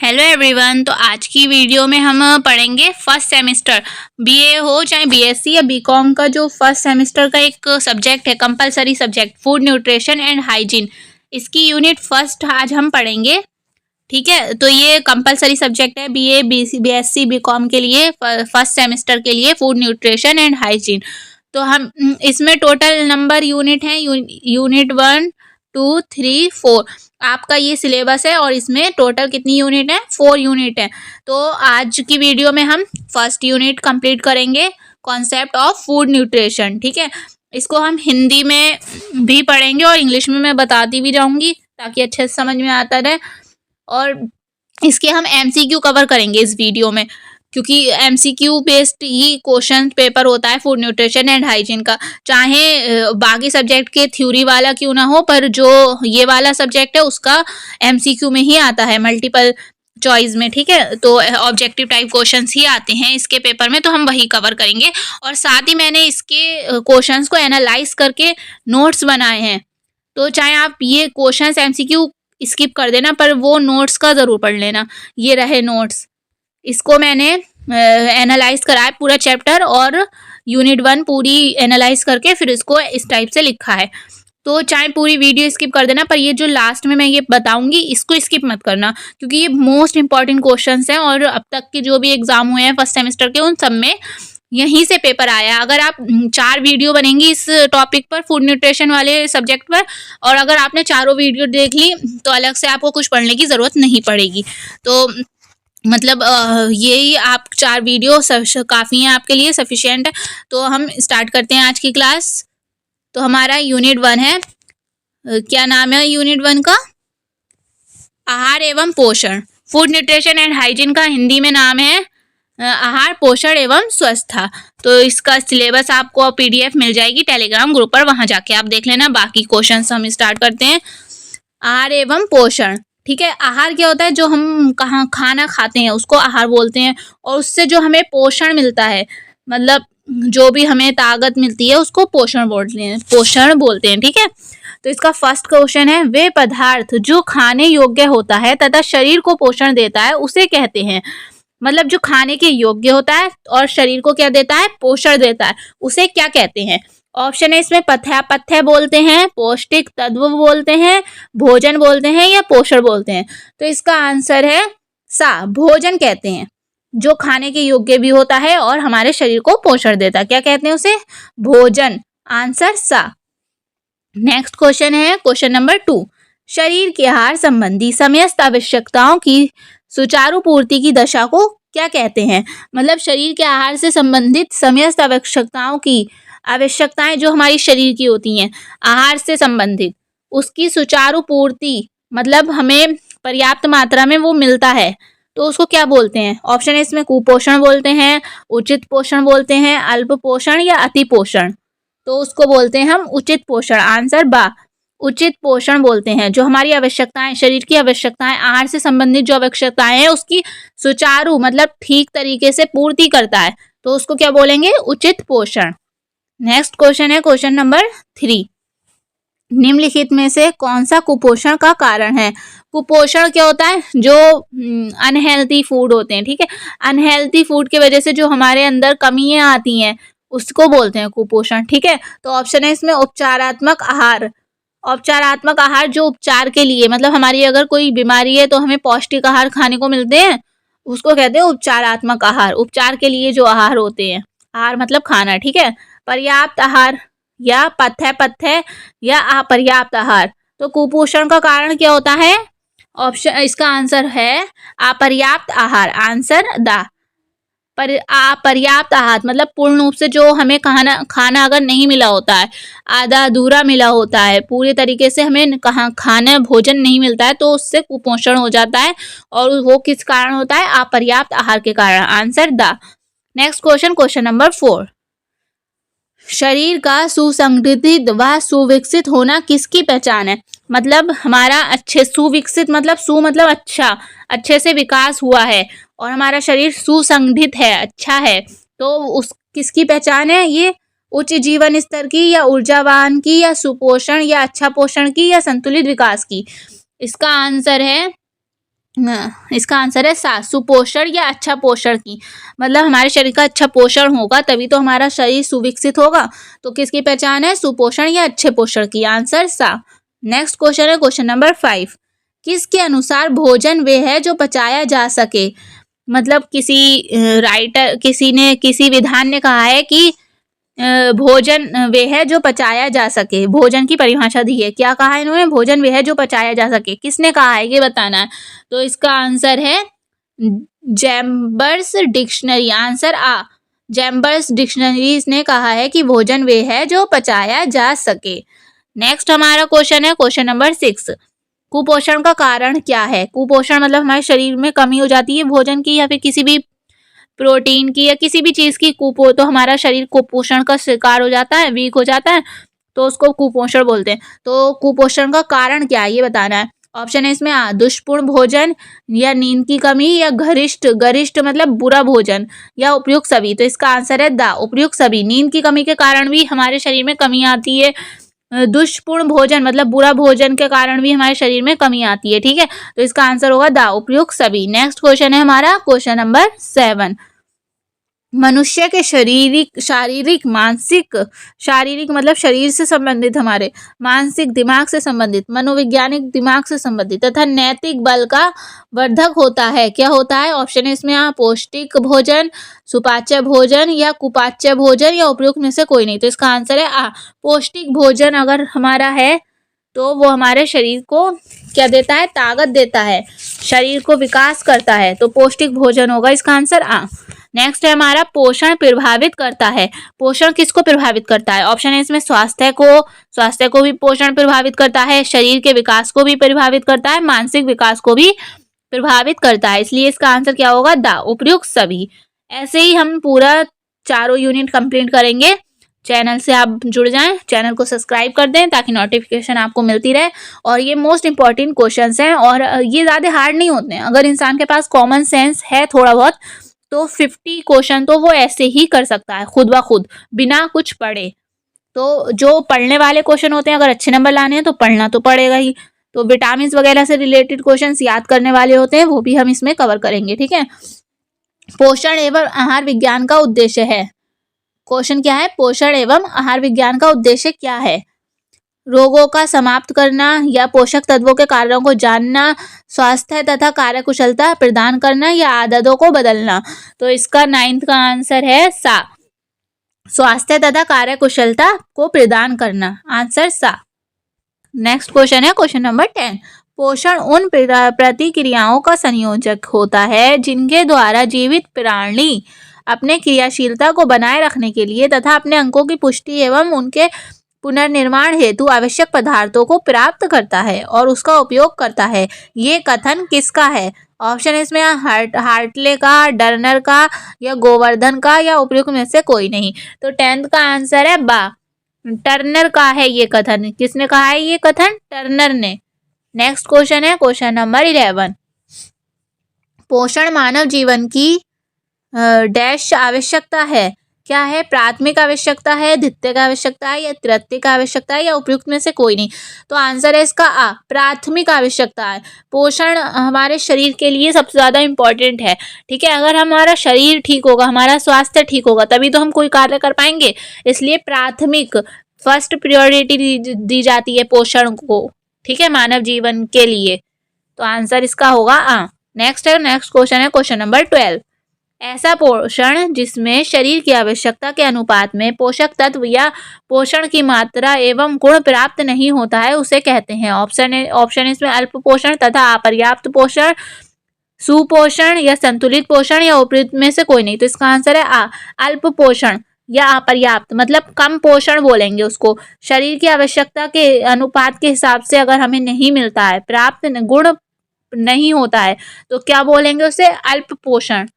Hello everyone. तो आज की वीडियो में हम पढ़ेंगे फर्स्ट सेमेस्टर बीए हो चाहे बीएससी या बीकॉम का जो फर्स्ट सेमेस्टर का एक सब्जेक्ट है, compulsory subject food nutrition and hygiene. इसकी यूनिट फर्स्ट आज हम पढ़ेंगे। ठीक है, तो ये कंपलसरी सब्जेक्ट है बीए बीएससी बीकॉम के लिए, फर्स्ट सेमेस्टर के लिए फूड न्यूट्रिशन एंड हाइजीन। तो हम इसमें टोटल नंबर यूनिट है, यूनिट 1, 2, 3, 4 आपका ये सिलेबस है और इसमें टोटल कितनी यूनिट है? 4 यूनिट है। तो आज की वीडियो में हम फर्स्ट यूनिट कंप्लीट करेंगे, कॉन्सेप्ट ऑफ फूड न्यूट्रिशन। ठीक है, इसको हम हिंदी में भी पढ़ेंगे और इंग्लिश में मैं बताती भी जाऊंगी ताकि अच्छे से समझ में आता रहे। और इसके हम एमसीक्यू कवर करेंगे इस वीडियो में, क्योंकि एमसीक्यू बेस्ड ही क्वेश्चन पेपर होता है फूड न्यूट्रिशन एंड हाइजीन का। चाहे बाकी सब्जेक्ट के थ्योरी वाला क्यों ना हो, पर जो ये वाला सब्जेक्ट है उसका एमसीक्यू में ही आता है, मल्टीपल चॉइस में। ठीक है, तो ऑब्जेक्टिव टाइप क्वेश्चंस ही आते हैं इसके पेपर में, तो हम वही कवर करेंगे। और साथ ही मैंने इसके क्वेश्चंस को एनालाइज करके नोट्स बनाए हैं। तो चाहे आप ये क्वेश्चंस एमसीक्यू स्किप कर देना, पर वो नोट्स का ज़रूर पढ़ लेना। ये रहे नोट्स, इसको मैंने एनालाइज करा है पूरा चैप्टर और यूनिट 1 पूरी एनालाइज करके फिर इसको इस टाइप से लिखा है। तो चाहे पूरी वीडियो स्किप कर देना, पर ये जो लास्ट में मैं ये बताऊंगी इसको स्किप मत करना, क्योंकि ये मोस्ट इंपॉर्टेंट क्वेश्चंस हैं और अब तक के जो भी एग्जाम हुए हैं फर्स्ट सेमेस्टर के उन सब में यहीं से पेपर आया। अगर आप 4 वीडियो बनेंगी इस टॉपिक पर, फूड न्यूट्रिशन वाले सब्जेक्ट पर, और अगर आपने चारों वीडियो देख ली तो अलग से आपको कुछ पढ़ने की ज़रूरत नहीं पड़ेगी। तो मतलब यही आप 4 वीडियो काफ़ी हैं आपके लिए, सफिशिएंट है। तो हम स्टार्ट करते हैं आज की क्लास। तो हमारा यूनिट 1 है, क्या नाम है यूनिट 1 का? आहार एवं पोषण। फूड न्यूट्रिशन एंड हाइजीन का हिंदी में नाम है आहार पोषण एवं स्वस्थता। तो इसका सिलेबस आपको पीडीएफ मिल जाएगी टेलीग्राम ग्रुप पर, वहाँ जाके आप देख लेना। बाकी क्वेश्चन हम स्टार्ट करते हैं। आहार एवं पोषण। ठीक है, आहार क्या होता है? जो हम खाना खाते हैं उसको आहार बोलते हैं, और उससे जो हमें पोषण मिलता है, मतलब जो भी हमें ताकत मिलती है उसको पोषण बोलते हैं। ठीक है, तो इसका फर्स्ट क्वेश्चन है, वे पदार्थ जो खाने योग्य होता है तथा शरीर को पोषण देता है उसे कहते हैं। मतलब जो खाने के योग्य होता है और शरीर को क्या देता है? पोषण देता है, उसे क्या कहते हैं? ऑप्शन है इसमें पथ्य बोलते हैं, पौष्टिक तत्व बोलते हैं, भोजन बोलते हैं या पोषण बोलते हैं। तो इसका आंसर है सा, भोजन कहते हैं, जो खाने के योग्य भी होता है और हमारे शरीर को पोषण देता है। क्या कहते हैं उसे? भोजन। आंसर सा। नेक्स्ट क्वेश्चन है क्वेश्चन नंबर 2, शरीर के आहार संबंधी समस्त आवश्यकताओं की सुचारू पूर्ति की दशा को क्या कहते हैं? मतलब शरीर के आहार से संबंधित समस्त आवश्यकताएं जो हमारी शरीर की होती हैं आहार से संबंधित, उसकी सुचारू पूर्ति, मतलब हमें पर्याप्त मात्रा में वो मिलता है, तो उसको क्या बोलते हैं? ऑप्शन है इसमें कुपोषण बोलते हैं, उचित पोषण बोलते हैं, अल्प पोषण या अति पोषण। तो उसको बोलते हैं हम उचित पोषण। आंसर बा, उचित पोषण बोलते हैं। जो हमारी आवश्यकताएं, शरीर की आवश्यकताएं, आहार से संबंधित जो आवश्यकताएं हैं उसकी सुचारू मतलब ठीक तरीके से पूर्ति करता है, तो उसको क्या बोलेंगे? उचित पोषण। नेक्स्ट क्वेश्चन है क्वेश्चन नंबर 3, निम्नलिखित में से कौन सा कुपोषण का कारण है? कुपोषण क्या होता है? जो अनहेल्थी फूड होते हैं। ठीक है, अनहेल्थी फूड की वजह से जो हमारे अंदर कमियां आती हैं उसको बोलते हैं कुपोषण। ठीक है, तो ऑप्शन है इसमें उपचारात्मक आहार। उपचारात्मक आहार जो उपचार के लिए, मतलब हमारी अगर कोई बीमारी है तो हमें पौष्टिक आहार खाने को मिलते हैं, उसको कहते हैं उपचारात्मक आहार। उपचार के लिए जो आहार होते हैं, आहार मतलब खाना। ठीक है, पर्याप्त आहार या पथ्य या अपर्याप्त आहार। तो कुपोषण का कारण क्या होता है? ऑप्शन, इसका आंसर है अपर्याप्त आहार। आंसर द, पर अपर्याप्त आहार मतलब पूर्ण रूप से जो हमें खाना अगर नहीं मिला होता है, आधा अधूरा मिला होता है, पूरे तरीके से हमें खाना भोजन नहीं मिलता है, तो उससे कुपोषण हो जाता है। और वो किस कारण होता है? अपर्याप्त आहार के कारण। Answer the. Next question, question number 4, शरीर का सुसंगठित व सुविकसित होना किसकी पहचान है? मतलब हमारा अच्छे सुविकसित मतलब सु मतलब अच्छा, अच्छे से विकास हुआ है, और हमारा शरीर सुसंगठित है, अच्छा है, तो उस किसकी पहचान है? ये उच्च जीवन स्तर की या ऊर्जावान की या सुपोषण या अच्छा पोषण की या संतुलित विकास की। इसका आंसर है इसका आंसर है सा, सुपोषण या अच्छा पोषण की, मतलब हमारे शरीर का अच्छा पोषण होगा तभी तो हमारा शरीर सुविकसित होगा। तो किसकी पहचान है? सुपोषण या अच्छे पोषण की। आंसर सा। नेक्स्ट क्वेश्चन है क्वेश्चन नंबर 5। किसके अनुसार भोजन वे है जो पचाया जा सके? मतलब किसी विधान ने कहा है कि भोजन वे है जो पचाया जा सके। भोजन की परिभाषा दी है। क्या कहा है इन्होंने? भोजन वे है जो पचाया जा सके। किसने कहा है ये बताना है। तो इसका आंसर है चैम्बर्स डिक्शनरी। आंसर आ। चैम्बर्स डिक्शनरी ने कहा है कि भोजन वे है जो पचाया जा सके। नेक्स्ट हमारा क्वेश्चन है क्वेश्चन नंबर 6। कुपोषण का कारण क्या है? कुपोषण मतलब हमारे शरीर में कमी हो जाती है भोजन की या फिर किसी भी प्रोटीन की या किसी भी चीज की तो हमारा शरीर कुपोषण का शिकार हो जाता है, वीक हो जाता है, तो उसको कुपोषण बोलते हैं। तो कुपोषण का कारण क्या है ये बताना है। ऑप्शन है इसमें दुष्पूर्ण भोजन या नींद की कमी या गरिष्ठ मतलब बुरा भोजन या उपयुक्त सभी। तो इसका आंसर है द उपयुक्त सभी। नींद की कमी के कारण भी हमारे शरीर में कमी आती है। दुष्पूर्ण भोजन मतलब बुरा भोजन के कारण भी हमारे शरीर में कमी आती है। ठीक है, तो इसका आंसर होगा द उपयुक्त सभी। नेक्स्ट क्वेश्चन है हमारा क्वेश्चन नंबर 7। मनुष्य के शारीरिक मतलब शरीर से संबंधित, हमारे मानसिक दिमाग से संबंधित, मनोवैज्ञानिक दिमाग से संबंधित तथा नैतिक बल का वर्धक होता है। क्या होता है? ऑप्शन है इसमें पौष्टिक भोजन, सुपाच्य भोजन या कुपाच्य भोजन या उपयुक्त में से कोई नहीं। तो इसका आंसर है पौष्टिक भोजन अगर हमारा है तो वो हमारे शरीर को क्या देता है? ताकत देता है, शरीर को विकास करता है। तो पौष्टिक भोजन होगा इसका आंसर आ। नेक्स्ट है हमारा पोषण प्रभावित करता है। पोषण किसको प्रभावित करता है? ऑप्शन है इसमें स्वास्थ्य को भी पोषण प्रभावित करता है, शरीर के विकास को भी प्रभावित करता है, मानसिक विकास को भी प्रभावित करता है। इसलिए इसका आंसर क्या होगा? द उपयुक्त सभी। ऐसे ही हम पूरा चारों यूनिट कंप्लीट करेंगे। चैनल से आप जुड़ जाएं, चैनल को सब्सक्राइब कर दें ताकि नोटिफिकेशन आपको मिलती रहे। और ये मोस्ट इंपॉर्टेंट क्वेश्चंस हैं और ये ज़्यादा हार्ड नहीं होते हैं। अगर इंसान के पास कॉमन सेंस है थोड़ा बहुत तो 50 क्वेश्चन तो वो ऐसे ही कर सकता है खुद ब खुद बिना कुछ पढ़े। तो जो पढ़ने वाले क्वेश्चन होते हैं, अगर अच्छे नंबर लाने हैं तो पढ़ना तो पड़ेगा ही। तो विटामिन वगैरह से रिलेटेड क्वेश्चंस याद करने वाले होते हैं, वो भी हम इसमें कवर करेंगे। ठीक है, पोषण एवं आहार विज्ञान का उद्देश्य है। क्वेश्चन क्या है? पोषण एवं आहार विज्ञान का उद्देश्य क्या है? रोगों का समाप्त करना या पोषक तत्वों के कारणों को जानना, स्वास्थ्य तथा कार्यकुशलता प्रदान करना या आदतों को बदलना। तो इसका 9th का आंसर है सा, स्वास्थ्य तथा कार्यकुशलता को प्रदान करना। आंसर सा। नेक्स्ट क्वेश्चन है क्वेश्चन नंबर 10। पोषण उन प्रतिक्रियाओं का संयोजक होता है जिनके द्वारा जीवित प्राणी अपने क्रियाशीलता को बनाए रखने के लिए तथा अपने अंगों की पुष्टि एवं उनके पुनर्निर्माण हेतु आवश्यक पदार्थों को प्राप्त करता है और उसका उपयोग करता है। ये कथन किसका है? ऑप्शन इसमें हार्टले का, डर्नर का या गोवर्धन का या उपयुक्त में से कोई नहीं। तो 10th का आंसर है बा, टर्नर का है ये कथन। किसने कहा है ये कथन? टर्नर ने। नेक्स्ट क्वेश्चन है क्वेश्चन नंबर 11। पोषण मानव जीवन की डैश आवश्यकता है। क्या है? प्राथमिक आवश्यकता है, द्वितीयक आवश्यकता है या तृतीयक आवश्यकता है या उपयुक्त में से कोई नहीं। तो आंसर है इसका आ, प्राथमिक आवश्यकता है। पोषण हमारे शरीर के लिए सबसे ज़्यादा इम्पोर्टेंट है। ठीक है, अगर हमारा शरीर ठीक होगा, हमारा स्वास्थ्य ठीक होगा, तभी तो हम कोई कार्य कर पाएंगे। इसलिए प्राथमिक फर्स्ट प्रायोरिटी दी जाती है पोषण को। ठीक है, मानव जीवन के लिए। तो आंसर इसका होगा आ। नेक्स्ट क्वेश्चन है क्वेश्चन नंबर 12। ऐसा पोषण जिसमें शरीर की आवश्यकता के अनुपात में पोषक तत्व या पोषण की मात्रा एवं गुण प्राप्त नहीं होता है उसे कहते हैं। ऑप्शन इसमें अल्प पोषण तथा अपर्याप्त पोषण, सुपोषण या संतुलित पोषण या उपयुक्त में से कोई नहीं। तो इसका आंसर है आ, अल्प पोषण या अपर्याप्त मतलब कम पोषण बोलेंगे उसको। शरीर की आवश्यकता के अनुपात के हिसाब से अगर हमें नहीं मिलता है, प्राप्त गुण नहीं होता है, तो क्या बोलेंगे उसे? अल्प पोषण।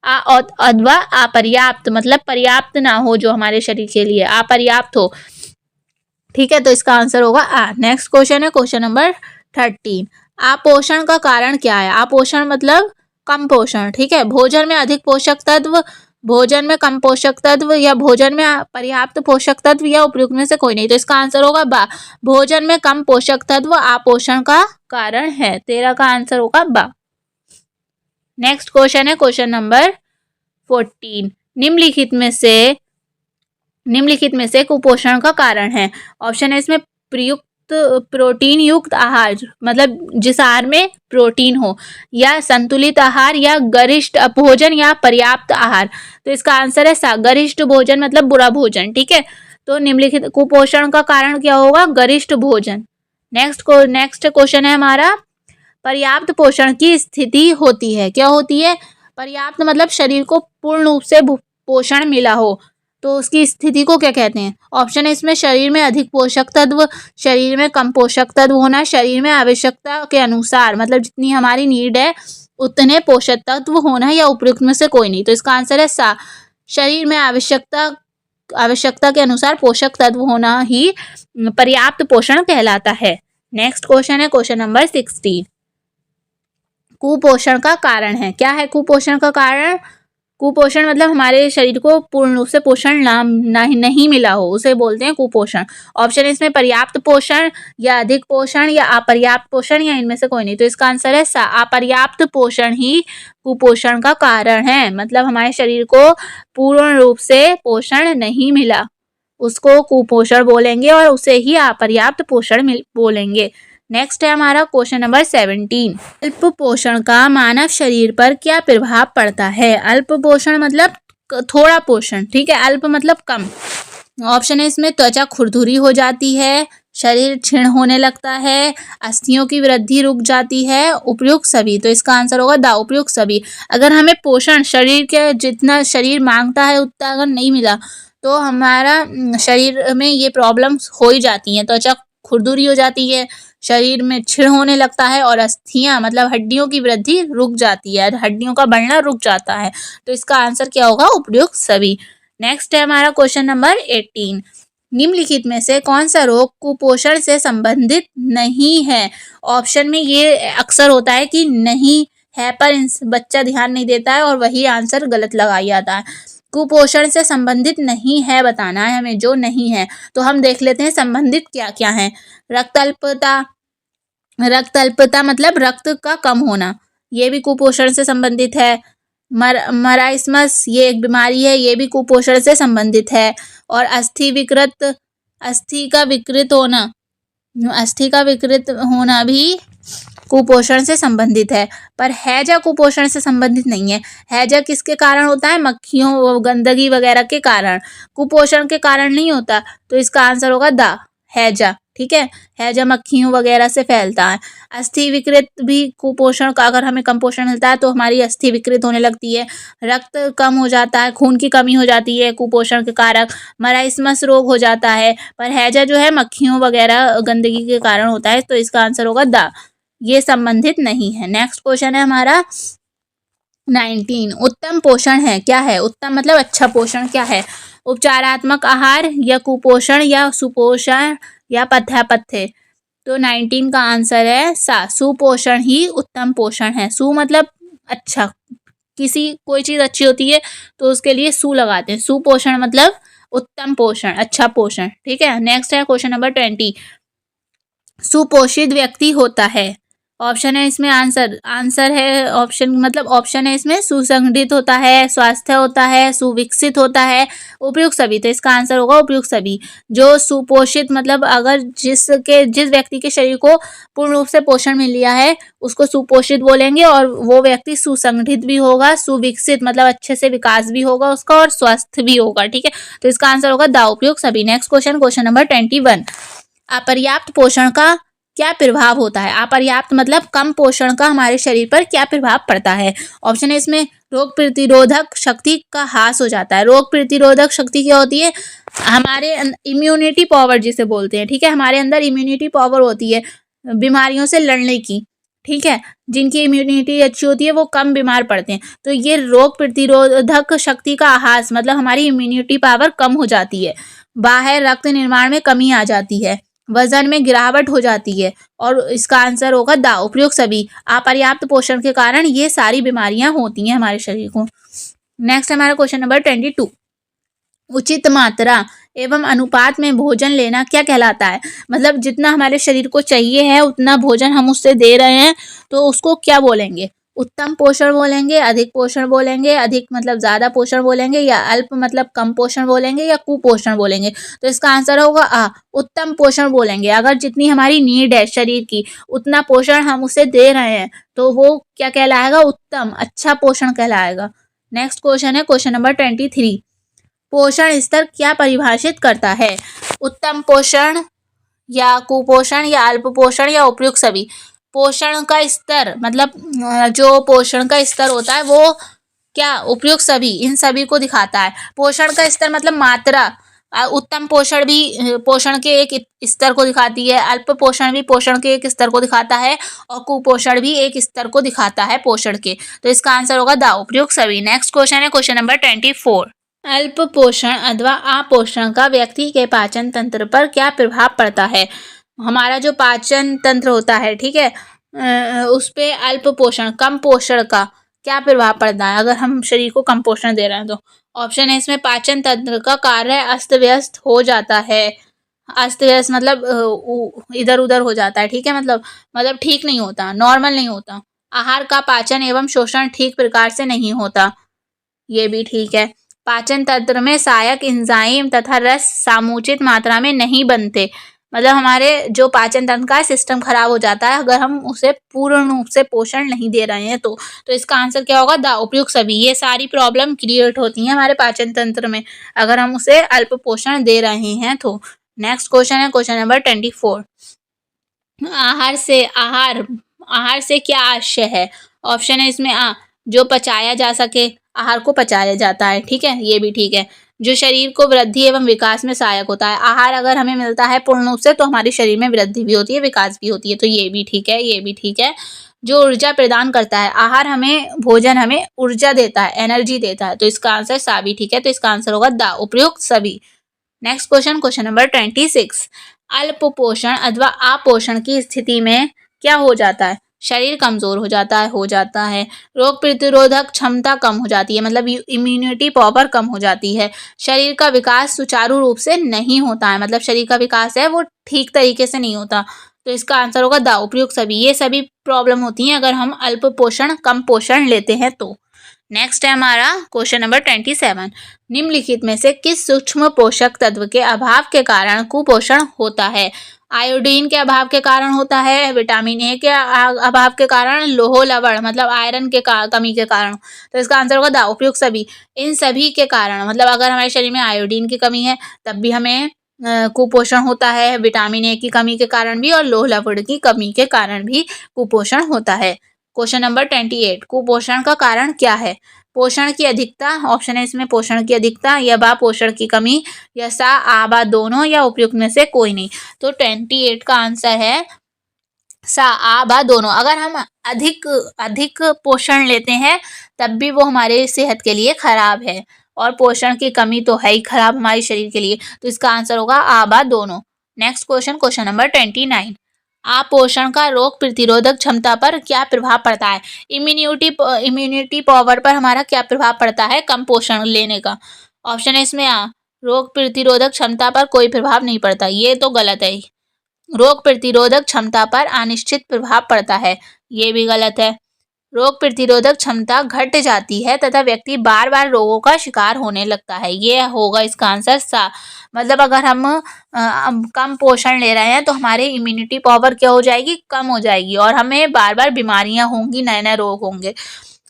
अथवा अपर्याप्त मतलब पर्याप्त ना हो, जो हमारे शरीर के लिए अपर्याप्त हो। ठीक है, तो इसका आंसर होगा आ। नेक्स्ट क्वेश्चन है क्वेश्चन नंबर 13। अपोषण का कारण क्या है? अपोषण मतलब कम पोषण। ठीक है, भोजन में अधिक पोषक तत्व, भोजन में कम पोषक तत्व या भोजन में पर्याप्त पोषक तत्व या उपयुक्त में से कोई नहीं। तो इसका आंसर होगा बा, भोजन में कम पोषक तत्व अपोषण का कारण है। 13 का आंसर होगा बा। नेक्स्ट क्वेश्चन है क्वेश्चन नंबर 14। निम्नलिखित में से कुपोषण का कारण है। ऑप्शन है इसमें प्रयुक्त प्रोटीन युक्त आहार, मतलब जिस आहार में प्रोटीन हो, या संतुलित आहार, या गरिष्ठ भोजन, या पर्याप्त आहार। तो इसका आंसर है सा, गरिष्ठ भोजन मतलब बुरा भोजन। ठीक है, तो निम्नलिखित कुपोषण का कारण क्या होगा? गरिष्ठ भोजन। नेक्स्ट क्वेश्चन है हमारा, पर्याप्त पोषण की स्थिति होती है। क्या होती है? पर्याप्त मतलब शरीर को पूर्ण रूप से पोषण मिला हो, तो उसकी स्थिति को क्या कहते हैं? ऑप्शन है इसमें शरीर में अधिक पोषक तत्व, शरीर में कम पोषक तत्व होना, शरीर में आवश्यकता के अनुसार, मतलब जितनी हमारी नीड है उतने पोषक तत्व होना, या उपयुक्त में से कोई नहीं। तो इसका आंसर है सा, शरीर में आवश्यकता के अनुसार पोषक तत्व होना ही पर्याप्त पोषण कहलाता है। नेक्स्ट क्वेश्चन है क्वेश्चन नंबर 16। कुपोषण का कारण है। क्या है कुपोषण का कारण? कुपोषण मतलब हमारे शरीर को पूर्ण रूप से पोषण नहीं मिला हो, उसे बोलते हैं कुपोषण। ऑप्शन इसमें पर्याप्त पोषण, या अधिक पोषण, या अपर्याप्त पोषण, या इनमें से कोई नहीं। तो इसका आंसर है सा, अपर्याप्त पोषण ही कुपोषण का कारण है। मतलब हमारे शरीर को पूर्ण रूप से पोषण नहीं मिला, उसको कुपोषण बोलेंगे, और उसे ही अपर्याप्त पोषण बोलेंगे। नेक्स्ट है हमारा क्वेश्चन नंबर 17। अल्प पोषण का मानव शरीर पर क्या प्रभाव पड़ता है? अल्प पोषण मतलब थोड़ा पोषण। ठीक है, अल्प मतलब कम। ऑप्शन है इसमें त्वचा खुरदुरी हो जाती है, शरीर क्षीण होने लगता है, अस्थियों की वृद्धि रुक जाती है, उपयुक्त सभी। तो इसका आंसर होगा द, उपयुक्त सभी। अगर हमें पोषण शरीर के जितना शरीर मांगता है उतना अगर नहीं मिला तो हमारा शरीर में ये प्रॉब्लम्स हो ही जाती हैं। त्वचा खुरदुरी हो जाती है, शरीर में क्षीण होने लगता है, और अस्थियां मतलब हड्डियों की वृद्धि रुक जाती है, हड्डियों का बढ़ना रुक जाता है। तो इसका आंसर क्या होगा? उपयुक्त सभी। नेक्स्ट है हमारा क्वेश्चन नंबर 18। निम्नलिखित में से कौन सा रोग कुपोषण से संबंधित नहीं है? ऑप्शन में ये अक्सर होता है कि नहीं है, पर बच्चा ध्यान नहीं देता है और वही आंसर गलत लगाया जाता है। कुपोषण से संबंधित नहीं है बताना है हमें, जो नहीं है। तो हम देख लेते हैं संबंधित क्या क्या है। रक्त अल्पता मतलब रक्त का कम होना, ये भी कुपोषण से संबंधित है। मराइस्मस ये एक बीमारी है, ये भी कुपोषण से संबंधित है। और अस्थि का विकृत होना भी कुपोषण से संबंधित है। पर हैजा कुपोषण से संबंधित नहीं है। हैजा किसके कारण होता है? मक्खियों गंदगी वगैरह के कारण, कुपोषण के कारण नहीं होता। तो इसका आंसर होगा द, हैजा। ठीक है, हैजा मक्खियों वगैरह से फैलता है। अस्थि विकृत भी कुपोषण का, अगर हमें कम पोषण मिलता है तो हमारी अस्थि विकृत होने लगती है, रक्त कम हो जाता है, खून की कमी हो जाती है कुपोषण के कारण, मराइस्मस रोग हो जाता है। पर हैजा जो है मक्खियों वगैरह गंदगी के कारण होता है। तो इसका आंसर होगा द, ये संबंधित नहीं है। नेक्स्ट क्वेश्चन है हमारा 19। उत्तम पोषण है। क्या है उत्तम मतलब अच्छा पोषण? क्या है? उपचारात्मक आहार, या कुपोषण, या सुपोषण, या पथ्यापथ्य। तो 19 का आंसर है सा, सुपोषण ही उत्तम पोषण है। सु मतलब अच्छा, कोई चीज अच्छी होती है तो उसके लिए सु लगाते हैं। सुपोषण मतलब उत्तम पोषण, अच्छा पोषण। ठीक है, नेक्स्ट है क्वेश्चन नंबर 20। सुपोषित व्यक्ति होता है। ऑप्शन है इसमें आंसर है, ऑप्शन मतलब ऑप्शन है इसमें सुसंगठित होता है, स्वस्थ होता है, सुविकसित होता है, उपयुक्त सभी। तो इसका आंसर होगा उपयुक्त सभी। जो सुपोषित मतलब अगर जिस व्यक्ति के शरीर को पूर्ण रूप से पोषण मिल लिया है उसको सुपोषित बोलेंगे, और वो व्यक्ति सुसंगठित भी होगा, सुविकसित मतलब अच्छे से विकास भी होगा उसका, और स्वस्थ भी होगा। ठीक है, तो इसका आंसर होगा द, उपयुक्त सभी। Next question number 21। अपर्याप्त पोषण का क्या प्रभाव होता है? अपर्याप्त मतलब कम पोषण का हमारे शरीर पर क्या प्रभाव पड़ता है? ऑप्शन है इसमें रोग प्रतिरोधक शक्ति का ह्रास हो जाता है। रोग प्रतिरोधक शक्ति क्या होती है? हमारे इम्यूनिटी पावर जिसे बोलते हैं। ठीक है, हमारे अंदर इम्यूनिटी पावर होती है बीमारियों से लड़ने की। ठीक है, जिनकी इम्यूनिटी अच्छी होती है वो कम बीमार पड़ते हैं। तो ये रोग प्रतिरोधक शक्ति का ह्रास मतलब हमारी इम्यूनिटी पावर कम हो जाती है, बाह्य रक्त निर्माण में कमी आ जाती है, वजन में गिरावट हो जाती है, और इसका आंसर होगा द, उपयुक्त सभी। अपर्याप्त पोषण के कारण ये सारी बीमारियां होती हैं हमारे शरीर को। नेक्स्ट हमारा क्वेश्चन नंबर 22। उचित मात्रा एवं अनुपात में भोजन लेना क्या कहलाता है? मतलब जितना हमारे शरीर को चाहिए है उतना भोजन हम उससे दे रहे हैं तो उसको क्या बोलेंगे? उत्तम पोषण बोलेंगे, अधिक पोषण बोलेंगे, अधिक मतलब ज़्यादा पोषण बोलेंगे, या अल्प मतलब कम पोषण बोलेंगे, या कुपोषण बोलेंगे। तो इसका आंसर होगा आ, उत्तम पोषण बोलेंगे। अगर जितनी हमारी नीड है शरीर की उतना पोषण हम उसे दे रहे हैं तो वो क्या कहलाएगा, उत्तम, अच्छा पोषण कहलाएगा। नेक्स्ट क्वेश्चन है क्वेश्चन नंबर 23। पोषण स्तर क्या परिभाषित करता है? उत्तम पोषण या कुपोषण या अल्प पोषण या उपयुक्त सभी। पोषण का स्तर मतलब जो पोषण का स्तर होता है वो क्या, उपयुक्त सभी, इन सभी को दिखाता है। पोषण का स्तर मतलब मात्रा। उत्तम पोषण भी पोषण के एक स्तर को दिखाती है, अल्प पोषण भी पोषण के एक स्तर को दिखाता है, और कुपोषण भी एक स्तर को दिखाता है पोषण के। तो इसका आंसर होगा द उपयुक्त सभी। नेक्स्ट क्वेश्चन है क्वेश्चन नंबर 24। अल्प पोषण अथवा अपोषण का व्यक्ति के पाचन तंत्र पर क्या प्रभाव पड़ता है? हमारा जो पाचन तंत्र होता है, ठीक है, उस पे अल्प पोषण, कम पोषण का क्या प्रभाव पड़ता है अगर हम शरीर को कम पोषण दे रहे हैं तो? ऑप्शन है इसमें पाचन तंत्र का कार्य अस्त व्यस्त हो जाता है। अस्त व्यस्त मतलब इधर उधर हो जाता है, ठीक है, मतलब ठीक नहीं होता, नॉर्मल नहीं होता। आहार का पाचन एवं शोषण ठीक प्रकार से नहीं होता, ये भी ठीक है। पाचन तंत्र में सहायक एंजाइम तथा रस समुचित मात्रा में नहीं बनते, मतलब हमारे जो पाचन तंत्र का सिस्टम खराब हो जाता है अगर हम उसे पूर्ण रूप से पोषण नहीं दे रहे हैं तो इसका आंसर क्या होगा, द उपयुक्त सभी। ये सारी प्रॉब्लम क्रिएट होती हैं हमारे पाचन तंत्र में अगर हम उसे अल्प पोषण दे रहे हैं तो। नेक्स्ट क्वेश्चन है क्वेश्चन नंबर 24। आहार से क्या आशय है? ऑप्शन है इसमें जो पचाया जा सके, आहार को पचाया जाता है, ठीक है, ये भी ठीक है। जो शरीर को वृद्धि एवं विकास में सहायक होता है, आहार अगर हमें मिलता है पूर्ण रूप से तो हमारे शरीर में वृद्धि भी होती है, विकास भी होती है, तो ये भी ठीक है, ये भी ठीक है। जो ऊर्जा प्रदान करता है, आहार हमें, भोजन हमें ऊर्जा देता है, एनर्जी देता है, तो इसका आंसर सा भी ठीक है, तो इसका आंसर होगा द उपयुक्त सभी। Next question question number 26। अल्प पोषण अथवा अपोषण की स्थिति में क्या हो जाता है? शरीर कमजोर हो जाता है, रोग प्रतिरोधक क्षमता कम हो जाती है, मतलब इम्यूनिटी पावर कम हो जाती है, शरीर का विकास सुचारू रूप से नहीं होता है, मतलब शरीर का विकास है वो ठीक तरीके से नहीं होता, तो इसका आंसर होगा द उपयुक्त सभी। ये सभी प्रॉब्लम होती हैं अगर हम अल्प पोषण कम पोषण लेते हैं तो। नेक्स्ट है हमारा क्वेश्चन नंबर 27। निम्नलिखित में से किस सूक्ष्म पोषक तत्व के अभाव के कारण कुपोषण होता है? आयोडीन के अभाव के कारण होता है, विटामिन ए के अभाव के कारण, लोह लवण मतलब आयरन के कमी के कारण, तो इसका आंसर होगा द उपयुक्त सभी। इन सभी के कारण मतलब अगर हमारे शरीर में आयोडीन की कमी है तब भी हमें कुपोषण होता है, विटामिन ए की कमी के कारण भी, और लोह लवण की कमी के कारण भी कुपोषण होता है। Question number 28। कुपोषण का कारण क्या है? पोषण की अधिकता, ऑप्शन है इसमें पोषण की अधिकता, या बा पोषण की कमी, या सा आ बा दोनों, या उपयुक्त में से कोई नहीं। तो 28 का आंसर है सा आ बा दोनों। अगर हम अधिक पोषण लेते हैं तब भी वो हमारे सेहत के लिए खराब है, और पोषण की कमी तो है ही खराब हमारे शरीर के लिए, तो इसका आंसर होगा आ बा दोनों। Next question question number 29। अपोषण का रोग प्रतिरोधक क्षमता पर क्या प्रभाव पड़ता है? इम्यूनिटी पावर पर हमारा क्या प्रभाव पड़ता है कम पोषण लेने का? ऑप्शन है इसमें रोग प्रतिरोधक क्षमता पर कोई प्रभाव नहीं पड़ता, ये तो गलत है। रोग प्रतिरोधक क्षमता पर अनिश्चित प्रभाव पड़ता है, ये भी गलत है। रोग प्रतिरोधक क्षमता घट जाती है तथा व्यक्ति बार बार रोगों का शिकार होने लगता है, ये होगा इसका आंसर सा। मतलब अगर हम कम पोषण ले रहे हैं तो हमारी इम्यूनिटी पावर क्या हो जाएगी, कम हो जाएगी, और हमें बार बार बीमारियां होंगी, नए नए रोग होंगे,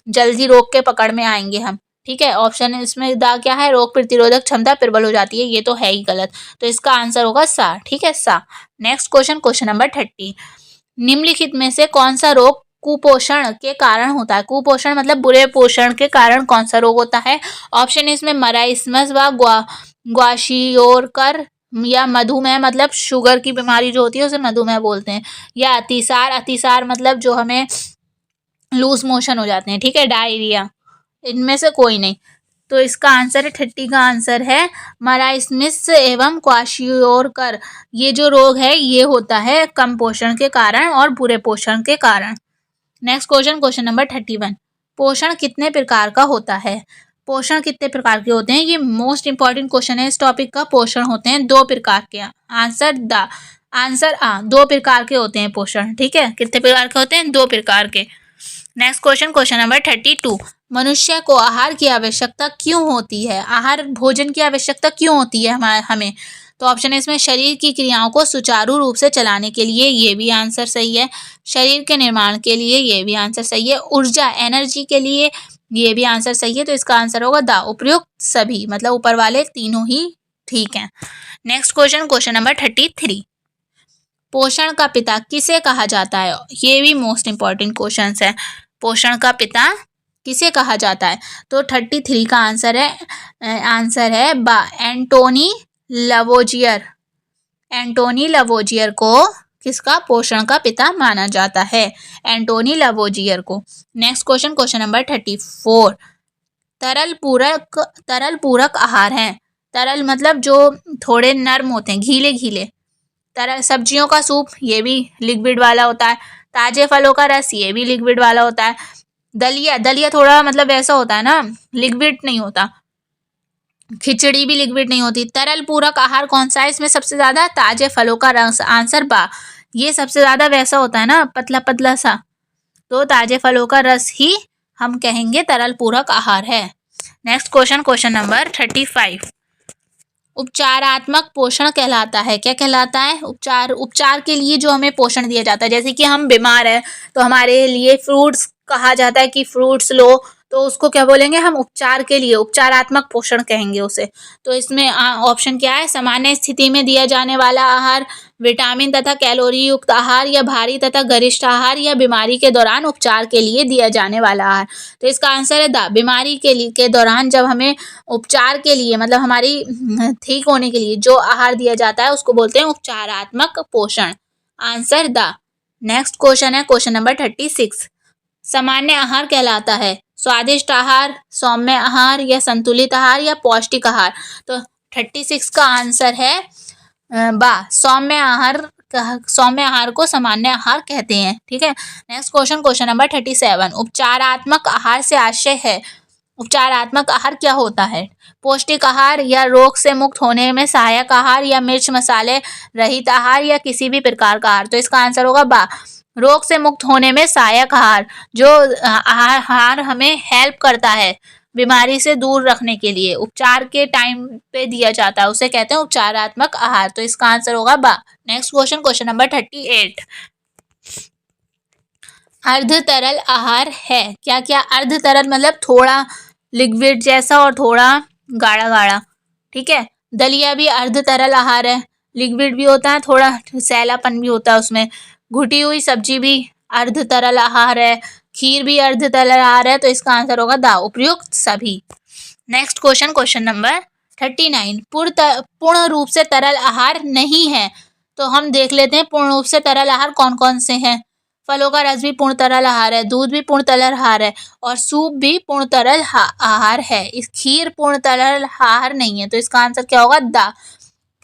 जल्दी रोग के पकड़ में आएंगे हम, ठीक है। ऑप्शन इसमें दा क्या है, रोग प्रतिरोधक क्षमता प्रबल हो जाती है, ये तो है ही गलत, तो इसका आंसर होगा सा, ठीक है, सा। Next question question number 30। निम्नलिखित में से कौन सा रोग कुपोषण के कारण होता है? कुपोषण मतलब बुरे पोषण के कारण कौन सा रोग होता है? ऑप्शन इसमें मराइस्मस व ग्वाशियोरकर, या मधुमेह मतलब शुगर की बीमारी जो होती है उसे मधुमेह बोलते हैं, या अतिसार मतलब जो हमें लूज मोशन हो जाते हैं, ठीक है, डायरिया, इनमें से कोई नहीं। तो इसका आंसर है 30 का आंसर है मराइस्मस एवं क्वाशियोरकर। ये जो रोग है ये होता है कम पोषण के कारण और बुरे पोषण के कारण। Next question question number 31। पोषण कितने प्रकार का होता है? पोषण कितने प्रकार के होते हैं, ये मोस्ट इंपॉर्टेंट क्वेश्चन है इस टॉपिक का। पोषण होते हैं 2 प्रकार के। आंसर 2 प्रकार के होते हैं पोषण, ठीक है। कितने प्रकार के होते हैं? 2 प्रकार के। Next question, question number 32। मनुष्य को आहार की आवश्यकता क्यों होती है? आहार भोजन की आवश्यकता क्यों होती है हमें? तो ऑप्शन है इसमें शरीर की क्रियाओं को सुचारू रूप से चलाने के लिए, ये भी आंसर सही है। शरीर के निर्माण के लिए, ये भी आंसर सही है। ऊर्जा एनर्जी के लिए, ये भी आंसर सही है। तो इसका आंसर होगा द, उपयुक्त सभी, मतलब ऊपर वाले तीनों ही ठीक हैं। Next question, question number 33। पोषण का पिता किसे कहा जाता है? ये भी मोस्ट इंपॉर्टेंट क्वेश्चन है। पोषण का पिता किसे कहा जाता है? तो 33 का आंसर है बा, एंटोनी लवोजियर। एंटोनी लवोजियर को किसका पोषण का पिता माना जाता है? एंटोनी लवोजियर को। Next question, question number 34। तरल पूरक आहार हैं। तरल मतलब जो थोड़े नर्म होते हैं, घीले घीले। तरल सब्जियों का सूप, ये भी लिक्विड वाला होता है। ताजे फलों का रस, ये भी लिक्विड वाला होता है। दलिया थोड़ा मतलब ऐसा होता है ना, लिक्विड नहीं होता। खिचड़ी भी लिक्विड नहीं होती। तरल पूरक आहार कौन सा है इसमें सबसे ज्यादा? ताजे फलों का रस, आंसर बा। ये सबसे ज्यादा वैसा होता है ना, पतला पतला सा, तो ताजे फलों का रस ही हम कहेंगे तरल पूरक आहार है। Next question, question number 35। उपचारात्मक पोषण कहलाता है, क्या कहलाता है? उपचार के लिए जो हमें पोषण दिया जाता है, जैसे कि हम बीमार हैं तो हमारे लिए फ्रूट्स कहा जाता है कि फ्रूट्स लो, तो उसको क्या बोलेंगे हम? उपचार के लिए उपचारात्मक पोषण कहेंगे उसे। तो इसमें ऑप्शन क्या है? सामान्य स्थिति में दिया जाने वाला आहार, विटामिन तथा कैलोरी युक्त आहार, या भारी तथा गरिष्ठ आहार, या बीमारी के दौरान उपचार के लिए दिया जाने वाला आहार। तो इसका आंसर है द, बीमारी के दौरान जब हमें उपचार के लिए, मतलब हमारी ठीक होने के लिए जो आहार दिया जाता है उसको बोलते हैं उपचारात्मक पोषण, आंसर द। नेक्स्ट क्वेश्चन है क्वेश्चन नंबर 36। सामान्य आहार कहलाता है स्वादिष्ट आहार, सौम्य आहार, या संतुलित आहार, या पौष्टिक आहार। तो 36 का आंसर है बा, सौम्य आहार। सौम्य आहार को सामान्य आहार कहते हैं, ठीक है। Next question, question number 37। उपचारात्मक आहार से आशय है, उपचारात्मक आहार क्या होता है? पौष्टिक आहार, या रोग से मुक्त होने में सहायक आहार, या मिर्च मसाले रहित आहार, या किसी भी प्रकार का आहार। तो इसका आंसर होगा बा, रोग से मुक्त होने में सहायक आहार। जो आहार हमें हेल्प करता है बीमारी से दूर रखने के लिए, उपचार के टाइम पे दिया जाता है, उसे कहते हैं उपचारात्मक आहार। तो इसका आंसर होगा बा। Next question, question number 38। अर्ध तरल आहार है, क्या क्या? अर्ध तरल मतलब थोड़ा लिक्विड जैसा और थोड़ा गाढ़ा गाढ़ा, ठीक है। दलिया भी अर्ध तरल आहार है, लिक्विड भी होता है, थोड़ा सैलापन भी होता है उसमें। घुटी हुई सब्जी भी अर्ध तरल आहार है, खीर भी अर्ध तरल आहार है। तो इसका आंसर होगा द, उपयुक्त सभी। Next question, question number 39। पूर्ण रूप से तरल आहार नहीं है। तो हम देख लेते हैं पूर्ण रूप से तरल आहार कौन कौन से हैं। फलों का रस भी पूर्ण तरल आहार है, दूध भी पूर्ण तरल आहार है, और सूप भी पूर्ण तरल आहार है। इस खीर पूर्ण तरल आहार नहीं है। तो इसका आंसर क्या होगा? द,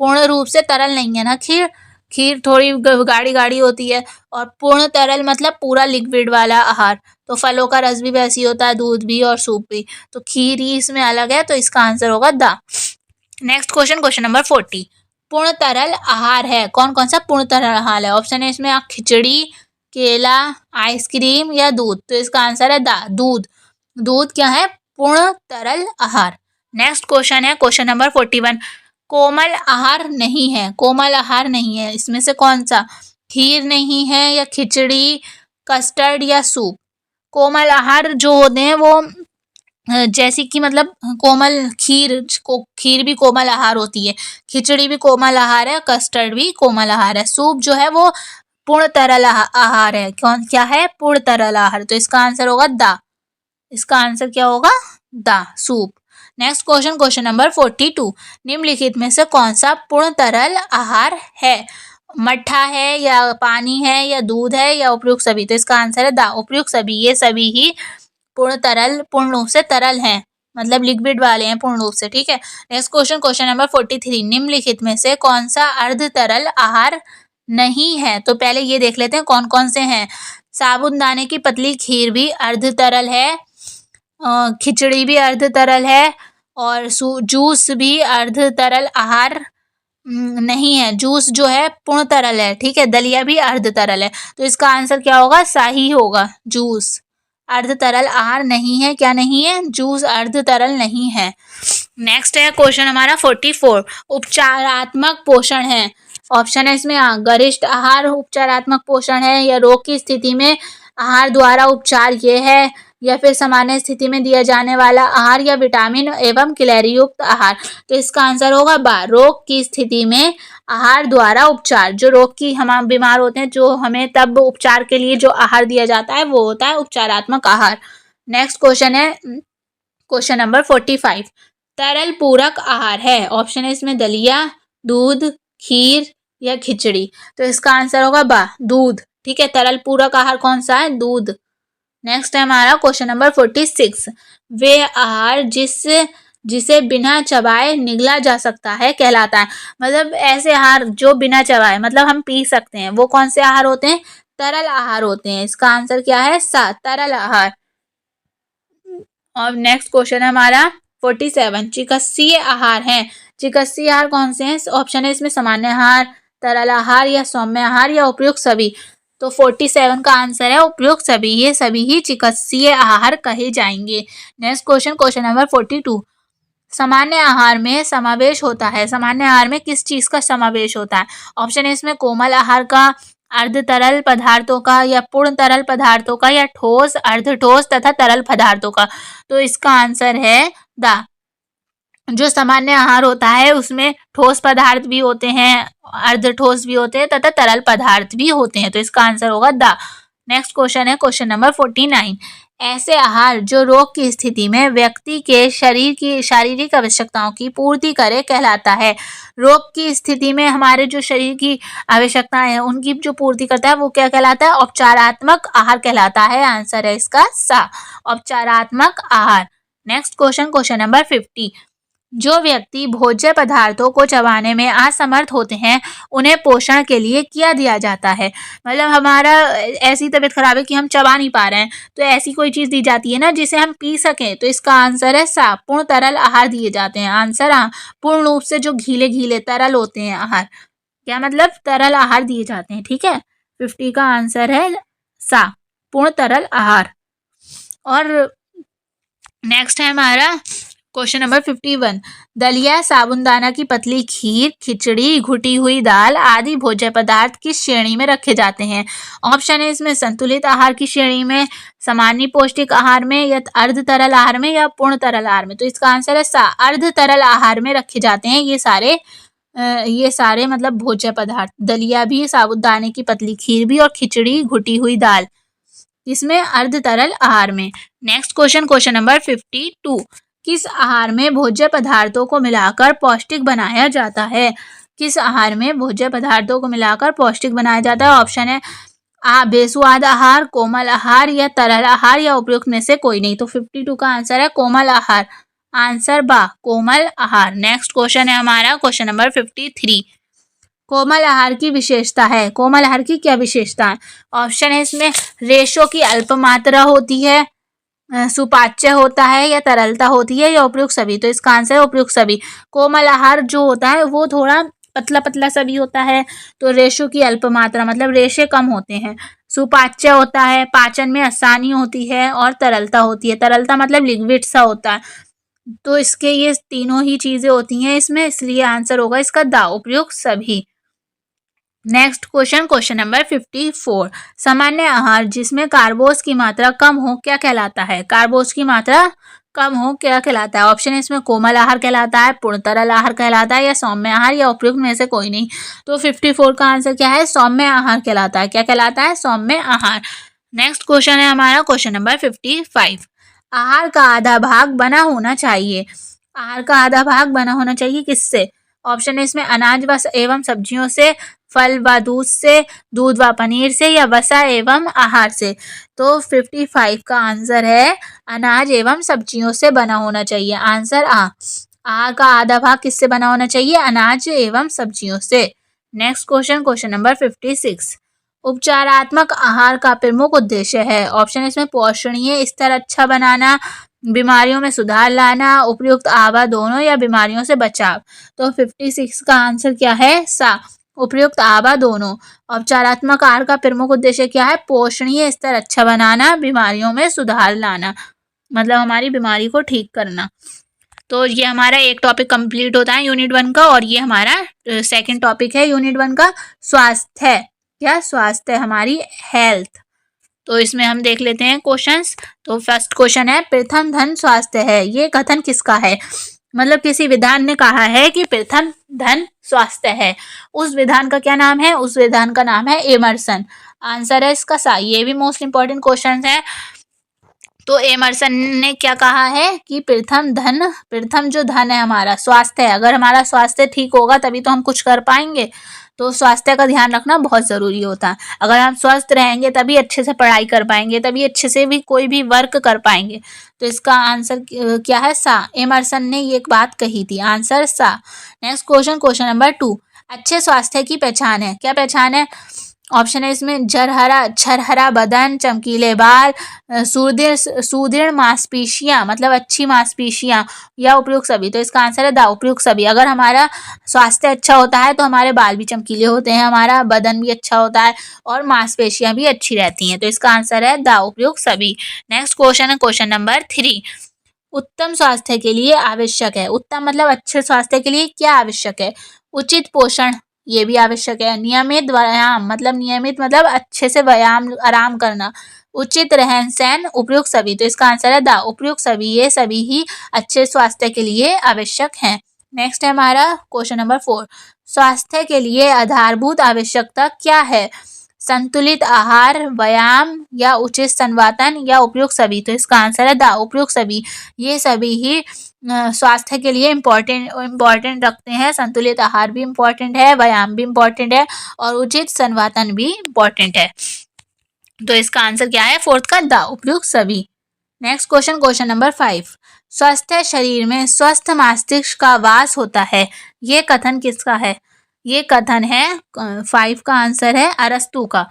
पूर्ण रूप से तरल नहीं है ना खीर। खीर थोड़ी गाढ़ी गाढ़ी होती है, और पूर्ण तरल मतलब पूरा लिक्विड वाला आहार। तो फलों का रस भी वैसी होता है, दूध भी और सूप भी। तो खीर ही इसमें अलग है, तो इसका आंसर होगा the. Next question, question number 40। पूर्ण तरल आहार है, कौन कौन सा पूर्ण तरल आहार है? ऑप्शन है इसमें खिचड़ी, केला, आइसक्रीम, या दूध। तो इसका आंसर है द, दूध। दूध क्या है? पूर्ण तरल आहार। नेक्स्ट क्वेश्चन है क्वेश्चन नंबर 41। कोमल आहार नहीं है, कोमल आहार नहीं है इसमें से कौन सा? खीर नहीं है, या खिचड़ी, कस्टर्ड, या सूप। कोमल आहार जो होते हैं वो जैसे कि मतलब कोमल खीर भी कोमल आहार होती है, खिचड़ी भी कोमल आहार है, कस्टर्ड भी कोमल आहार है। सूप जो है वो पूर्ण तरल आहार है। कौन क्या है? पूर्ण तरल आहार। तो इसका आंसर होगा द। इसका आंसर क्या होगा? The, soup. Next question, question number 42। निम्नलिखित में से कौन सा पूर्ण तरल आहार है? मट्ठा है, या पानी है, या दूध है, या उपयुक्त सभी। तो इसका आंसर है द, उपयुक्त सभी। ये सभी ही पूर्ण रूप से तरल हैं, मतलब लिक्विड वाले हैं पूर्ण रूप से, ठीक है। Next question, question number 43। निम्नलिखित में से कौन सा अर्ध तरल आहार नहीं है? तो पहले ये देख लेते हैं कौन कौन से हैं। साबूदाने की पतली खीर भी अर्ध तरल है, खिचड़ी भी अर्ध तरल है, और जूस भी अर्ध तरल आहार नहीं है। जूस जो है पूर्ण तरल है, ठीक है। दलिया भी अर्ध तरल है। तो इसका आंसर क्या होगा? सही होगा, जूस। अर्ध तरल आहार नहीं है। क्या नहीं है? जूस अर्ध तरल नहीं है। नेक्स्ट है क्वेश्चन हमारा 44, उपचारात्मक पोषण है। ऑप्शन है इसमें गरिष्ठ आहार उपचारात्मक पोषण है, या रोग की स्थिति में आहार द्वारा उपचार ये है, या फिर सामान्य स्थिति में दिया जाने वाला आहार, या विटामिन एवं कैलोरी युक्त आहार। तो इसका आंसर होगा बा, रोग की स्थिति में आहार द्वारा उपचार। जो रोग की हम बीमार होते हैं, जो हमें तब उपचार के लिए जो आहार दिया जाता है वो होता है उपचारात्मक आहार। नेक्स्ट क्वेश्चन है क्वेश्चन नंबर 45, तरल पूरक आहार है। ऑप्शन है इसमें दलिया, दूध, खीर या खिचड़ी। तो इसका आंसर होगा बा, दूध। ठीक है, तरल पूरक आहार कौन सा है? दूध। नेक्स्ट है हमारा क्वेश्चन नंबर 46, वे आहार जिसे बिना चबाए निगला जा सकता है कहलाता है। मतलब ऐसे आहार जो बिना चबाए, मतलब हम पी सकते हैं, वो कौन से आहार होते हैं? तरल आहार होते हैं। इसका आंसर क्या है? सा, तरल आहार। और नेक्स्ट क्वेश्चन है हमारा 47, चिकित्सीय आहार है। चिकित्सीय आहार कौन से हैं? ऑप्शन है इसमें सामान्य आहार, तरल आहार या सौम्य आहार या उपयुक्त सभी। तो 47 का आंसर है उपयुक्त सभी। ये सभी ही चिकित्सीय आहार कहे जाएंगे। नेक्स्ट क्वेश्चन, क्वेश्चन नंबर 42, सामान्य आहार में समावेश होता है। सामान्य आहार में किस चीज का समावेश होता है? ऑप्शन है इसमें कोमल आहार का, अर्ध तरल पदार्थों का, या पूर्ण तरल पदार्थों का, या ठोस, अर्ध ठोस तथा तरल पदार्थों का। तो इसका आंसर है द, जो सामान्य आहार होता है उसमें ठोस पदार्थ भी होते हैं, अर्ध ठोस भी होते हैं तथा तरल पदार्थ भी होते हैं। तो इसका आंसर होगा द। नेक्स्ट क्वेश्चन है क्वेश्चन नंबर 49, ऐसे आहार जो रोग की स्थिति में व्यक्ति के शरीर की शारीरिक आवश्यकताओं की पूर्ति करे कहलाता है। रोग की स्थिति में हमारे जो शरीर की आवश्यकताएं हैं उनकी जो पूर्ति करता है वो क्या कहलाता है? उपचारात्मक आहार कहलाता है। आंसर है इसका सा, उपचारात्मक आहार। नेक्स्ट क्वेश्चन, क्वेश्चन नंबर 50, जो व्यक्ति भोज्य पदार्थों को चबाने में असमर्थ होते हैं उन्हें पोषण के लिए क्या दिया जाता है? मतलब हमारा ऐसी तबीयत खराब है कि हम चबा नहीं पा रहे हैं, तो ऐसी कोई चीज दी जाती है ना जिसे हम पी सकें। तो इसका आंसर है सा, पूर्ण तरल आहार दिए जाते हैं। आंसर पूर्ण रूप से जो घीले घीले तरल होते हैं आहार, क्या मतलब? तरल आहार दिए जाते हैं। ठीक है, 50 का आंसर है सा, पूर्ण तरल आहार। और नेक्स्ट है हमारा क्वेश्चन नंबर 51, दलिया, साबूदाना की पतली खीर, खिचड़ी, घुटी हुई दाल आदि भोज्य पदार्थ किस श्रेणी में रखे जाते हैं? ऑप्शन है इसमें संतुलित आहार की श्रेणी में, सामान्य पौष्टिक आहार में, या अर्ध तरल आहार में, या पूर्ण तरल आहार में। तो इसका आंसर है सा, अर्ध तरल आहार में रखे जाते हैं ये सारे मतलब भोज्य पदार्थ। दलिया भी, साबूदाने की पतली खीर भी, और खिचड़ी, घुटी हुई दाल, इसमें अर्ध तरल आहार में। नेक्स्ट क्वेश्चन, क्वेश्चन नंबर 52, किस आहार में भोज्य पदार्थों को मिलाकर पौष्टिक बनाया जाता है? किस आहार में भोज्य पदार्थों को मिलाकर पौष्टिक बनाया जाता है? ऑप्शन है बेसुआद आहार, कोमल आहार, या तरल आहार, या उपयुक्त में से कोई नहीं। तो 52 का आंसर है कोमल आहार। आंसर बा, कोमल आहार। नेक्स्ट क्वेश्चन है हमारा क्वेश्चन नंबर 53, कोमल आहार की विशेषता है। कोमल आहार की क्या विशेषता है? ऑप्शन है इसमें रेशों की अल्प मात्रा होती है, सुपाच्य होता है, या तरलता होती है, या उपयुक्त सभी। तो इसका आंसर है उपयुक्त सभी। कोमल आहार जो होता है वो थोड़ा पतला पतला सा भी होता है, तो रेशों की अल्प मात्रा मतलब रेशे कम होते हैं, सुपाच्य होता है, पाचन में आसानी होती है, और तरलता होती है। तरलता मतलब लिक्विड सा होता है। तो इसके ये तीनों ही चीजें होती हैं इसमें, इसलिए आंसर होगा इसका द, उपयुक्त सभी। नेक्स्ट क्वेश्चन, क्वेश्चन नंबर 54, सामान्य आहार जिसमें कार्बोस की मात्रा कम हो क्या कहलाता है? कार्बोस की मात्रा कम हो क्या कहलाता है? ऑप्शन है इसमें कोमल आहार कहलाता है, पूर्ण तरल आहार कहलाता है, या सौम्य आहार, या उपयुक्त में से कोई नहीं। तो 54 का आंसर क्या है? सौम्य आहार कहलाता है। क्या कहलाता है? सौम्य आहार। नेक्स्ट क्वेश्चन है हमारा क्वेश्चन नंबर 55, आहार का आधा भाग बना होना चाहिए। आहार का आधा भाग बना होना चाहिए किससे? ऑप्शन है इसमें अनाज व एवं सब्जियों से, फल व दूध से, दूध व पनीर से, या वसा एवं आहार से। तो 55 का आंसर है अनाज एवं सब्जियों से बना होना चाहिए। आंसर आहार का आधा भाग किससे बना होना चाहिए? अनाज एवं सब्जियों से। नेक्स्ट क्वेश्चन, क्वेश्चन नंबर 56, उपचारात्मक आहार का प्रमुख उद्देश्य है। ऑप्शन इसमें पोषणीय स्तर अच्छा बनाना, बीमारियों में सुधार लाना, उपयुक्त आहार दोनों, या बीमारियों से बचाव। तो 56 का आंसर क्या है? सा, उपयुक्त आभा दोनों। उपचारात्मक आहार का प्रमुख उद्देश्य क्या है? पोषणीय स्तर अच्छा बनाना, बीमारियों में सुधार लाना, मतलब हमारी बीमारी को ठीक करना। तो ये हमारा एक टॉपिक कंप्लीट होता है यूनिट 1 का, और ये हमारा सेकंड टॉपिक है यूनिट 1 का, स्वास्थ्य। क्या? स्वास्थ्य, हमारी हेल्थ। तो इसमें हम देख लेते हैं क्वेश्चंस। तो फर्स्ट क्वेश्चन है, प्रथम धन स्वास्थ्य है, ये कथन किसका है? मतलब किसी विद्वान ने कहा है कि प्रथम धन स्वास्थ्य है। उस विधान का क्या नाम है? उस विधान का नाम है एमर्सन। आंसर है इसका सा। ये भी मोस्ट इंपॉर्टेंट क्वेश्चन है। तो एमर्सन ने क्या कहा है कि प्रथम जो धन है हमारा स्वास्थ्य है। अगर हमारा स्वास्थ्य ठीक होगा तभी तो हम कुछ कर पाएंगे। तो स्वास्थ्य का ध्यान रखना बहुत ज़रूरी होता है। अगर हम स्वस्थ रहेंगे तभी अच्छे से पढ़ाई कर पाएंगे, तभी अच्छे से भी कोई भी वर्क कर पाएंगे। तो इसका आंसर क्या है? सा। एमर्सन ने ये एक बात कही थी। आंसर सा। Next question, question number 2। अच्छे स्वास्थ्य की पहचान है। क्या पहचान है? ऑप्शन है इसमें, झरहरा बदन, चमकीले बाल, सुदृढ़ मांसपेशियां, मतलब अच्छी मांसपेशियां, या उपयुक्त सभी। तो इसका आंसर है द उपयुक्त सभी। अगर हमारा स्वास्थ्य अच्छा होता है तो हमारे बाल भी चमकीले होते हैं, हमारा बदन भी अच्छा होता है, और मांसपेशियां भी अच्छी रहती हैं। तो इसका आंसर है द उपयुक्त सभी। नेक्स्ट क्वेश्चन है क्वेश्चन नंबर 3। उत्तम स्वास्थ्य के लिए आवश्यक है। उत्तम मतलब अच्छे स्वास्थ्य के लिए क्या आवश्यक है? उचित पोषण, ये भी आवश्यक है। नियमित व्यायाम, मतलब नियमित मतलब अच्छे से व्यायाम, आराम करना। उचित रहन सहन, उपयुक्त सभी। तो इसका आंसर है द उपयुक्त सभी। ये सभी ही अच्छे स्वास्थ्य के लिए आवश्यक हैं। नेक्स्ट है हमारा क्वेश्चन नंबर 4। स्वास्थ्य के लिए आधारभूत आवश्यकता क्या है? संतुलित आहार, व्यायाम, या उचित संवातन, या उपयुक्त सभी। तो इसका आंसर है द उपयुक्त सभी। ये सभी ही स्वास्थ्य के लिए इम्पोर्टेंट रखते हैं। संतुलित आहार भी इम्पोर्टेंट है, व्यायाम भी इम्पोर्टेंट है, और उचित संवातन भी इम्पोर्टेंट है। तो इसका आंसर क्या है? 4th का द उपयुक्त सभी। Next question, question number 5। स्वस्थ शरीर में स्वस्थ मस्तिष्क का वास होता है, ये कथन किसका है? ये कथन है 5 का आंसर है अरस्तु का।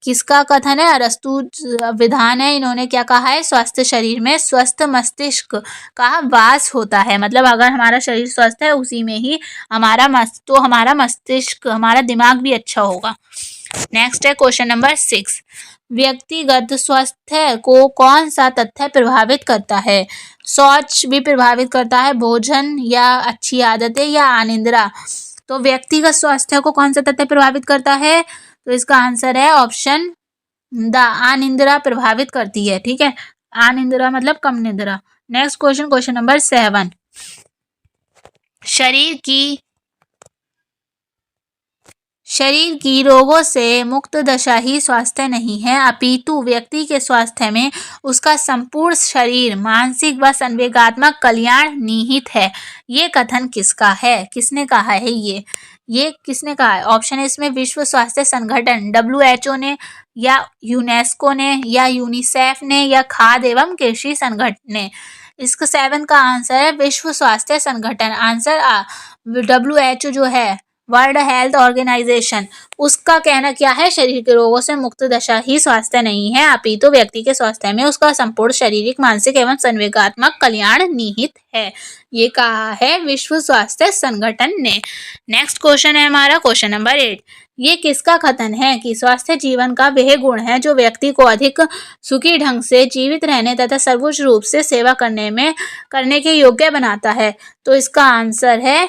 किसका कथन है? अरस्तु विधान है। इन्होंने क्या कहा है? स्वस्थ शरीर में स्वस्थ मस्तिष्क का वास होता है। मतलब अगर हमारा शरीर स्वस्थ है उसी में ही हमारा मस्तिष्क, हमारा दिमाग भी अच्छा होगा। नेक्स्ट है क्वेश्चन नंबर 6। व्यक्तिगत स्वास्थ्य को कौन सा तथ्य प्रभावित करता है? शौच भी प्रभावित करता है, भोजन, या अच्छी आदतें, या अनिद्रा। तो व्यक्तिगत स्वास्थ्य को कौन सा तथ्य प्रभावित करता है? तो इसका आंसर है ऑप्शन द अनिद्रा प्रभावित करती है। ठीक है, अनिद्रा मतलब कम निद्रा। Next question, question number 7। शरीर की रोगों से मुक्त दशा ही स्वास्थ्य नहीं है, अपितु व्यक्ति के स्वास्थ्य में उसका संपूर्ण शरीर, मानसिक व संवेगात्मक कल्याण निहित है। ये कथन किसका है? किसने कहा है ये किसने कहा है? ऑप्शन है इसमें विश्व स्वास्थ्य संगठन WHO ने, या यूनेस्को ने, या यूनिसेफ ने, या खाद्य एवं कृषि संगठन ने। इसका 7 का आंसर है विश्व स्वास्थ्य संगठन। Answer uh. WHO जो है, वर्ल्ड हेल्थ ऑर्गेनाइजेशन, उसका कहना क्या है? शरीर के रोगों से मुक्त दशा ही स्वास्थ्य नहीं है, अपितु व्यक्ति के स्वास्थ्य में उसका संपूर्ण शारीरिक, मानसिक एवं संवेगात्मक कल्याण निहित है। ये कहा है विश्व स्वास्थ्य संगठन ने। नेक्स्ट क्वेश्चन है हमारा क्वेश्चन नंबर 8। ये किसका कथन है कि स्वास्थ्य जीवन का वह गुण है जो व्यक्ति को अधिक सुखी ढंग से जीवित रहने तथा सर्वोच्च रूप से सेवा करने के योग्य बनाता है? तो इसका आंसर है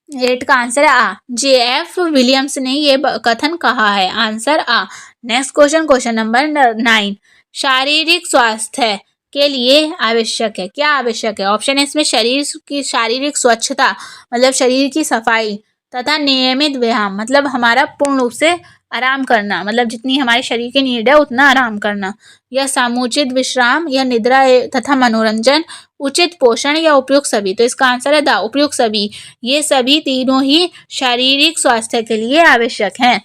8 का आंसर है आ। JF विलियम्स ने ये कथन कहा है। आंसर आ। Next question, question number 9। शारीरिक स्वास्थ्य के लिए आवश्यक है। क्या आवश्यक है? ऑप्शन है इसमें शरीर की शारीरिक स्वच्छता, मतलब शरीर की सफाई, तथा नियमित व्यायाम, मतलब हमारा पूर्ण रूप से आराम करना, मतलब जितनी हमारे शरीर की नीड है उतना आराम करना, या समुचित विश्राम, या निद्रा तथा मनोरंजन, उचित पोषण, या उपयुक्त सभी। तो इसका आंसर है द उपयुक्त सभी। ये सभी तीनों ही शारीरिक स्वास्थ्य के लिए आवश्यक हैं।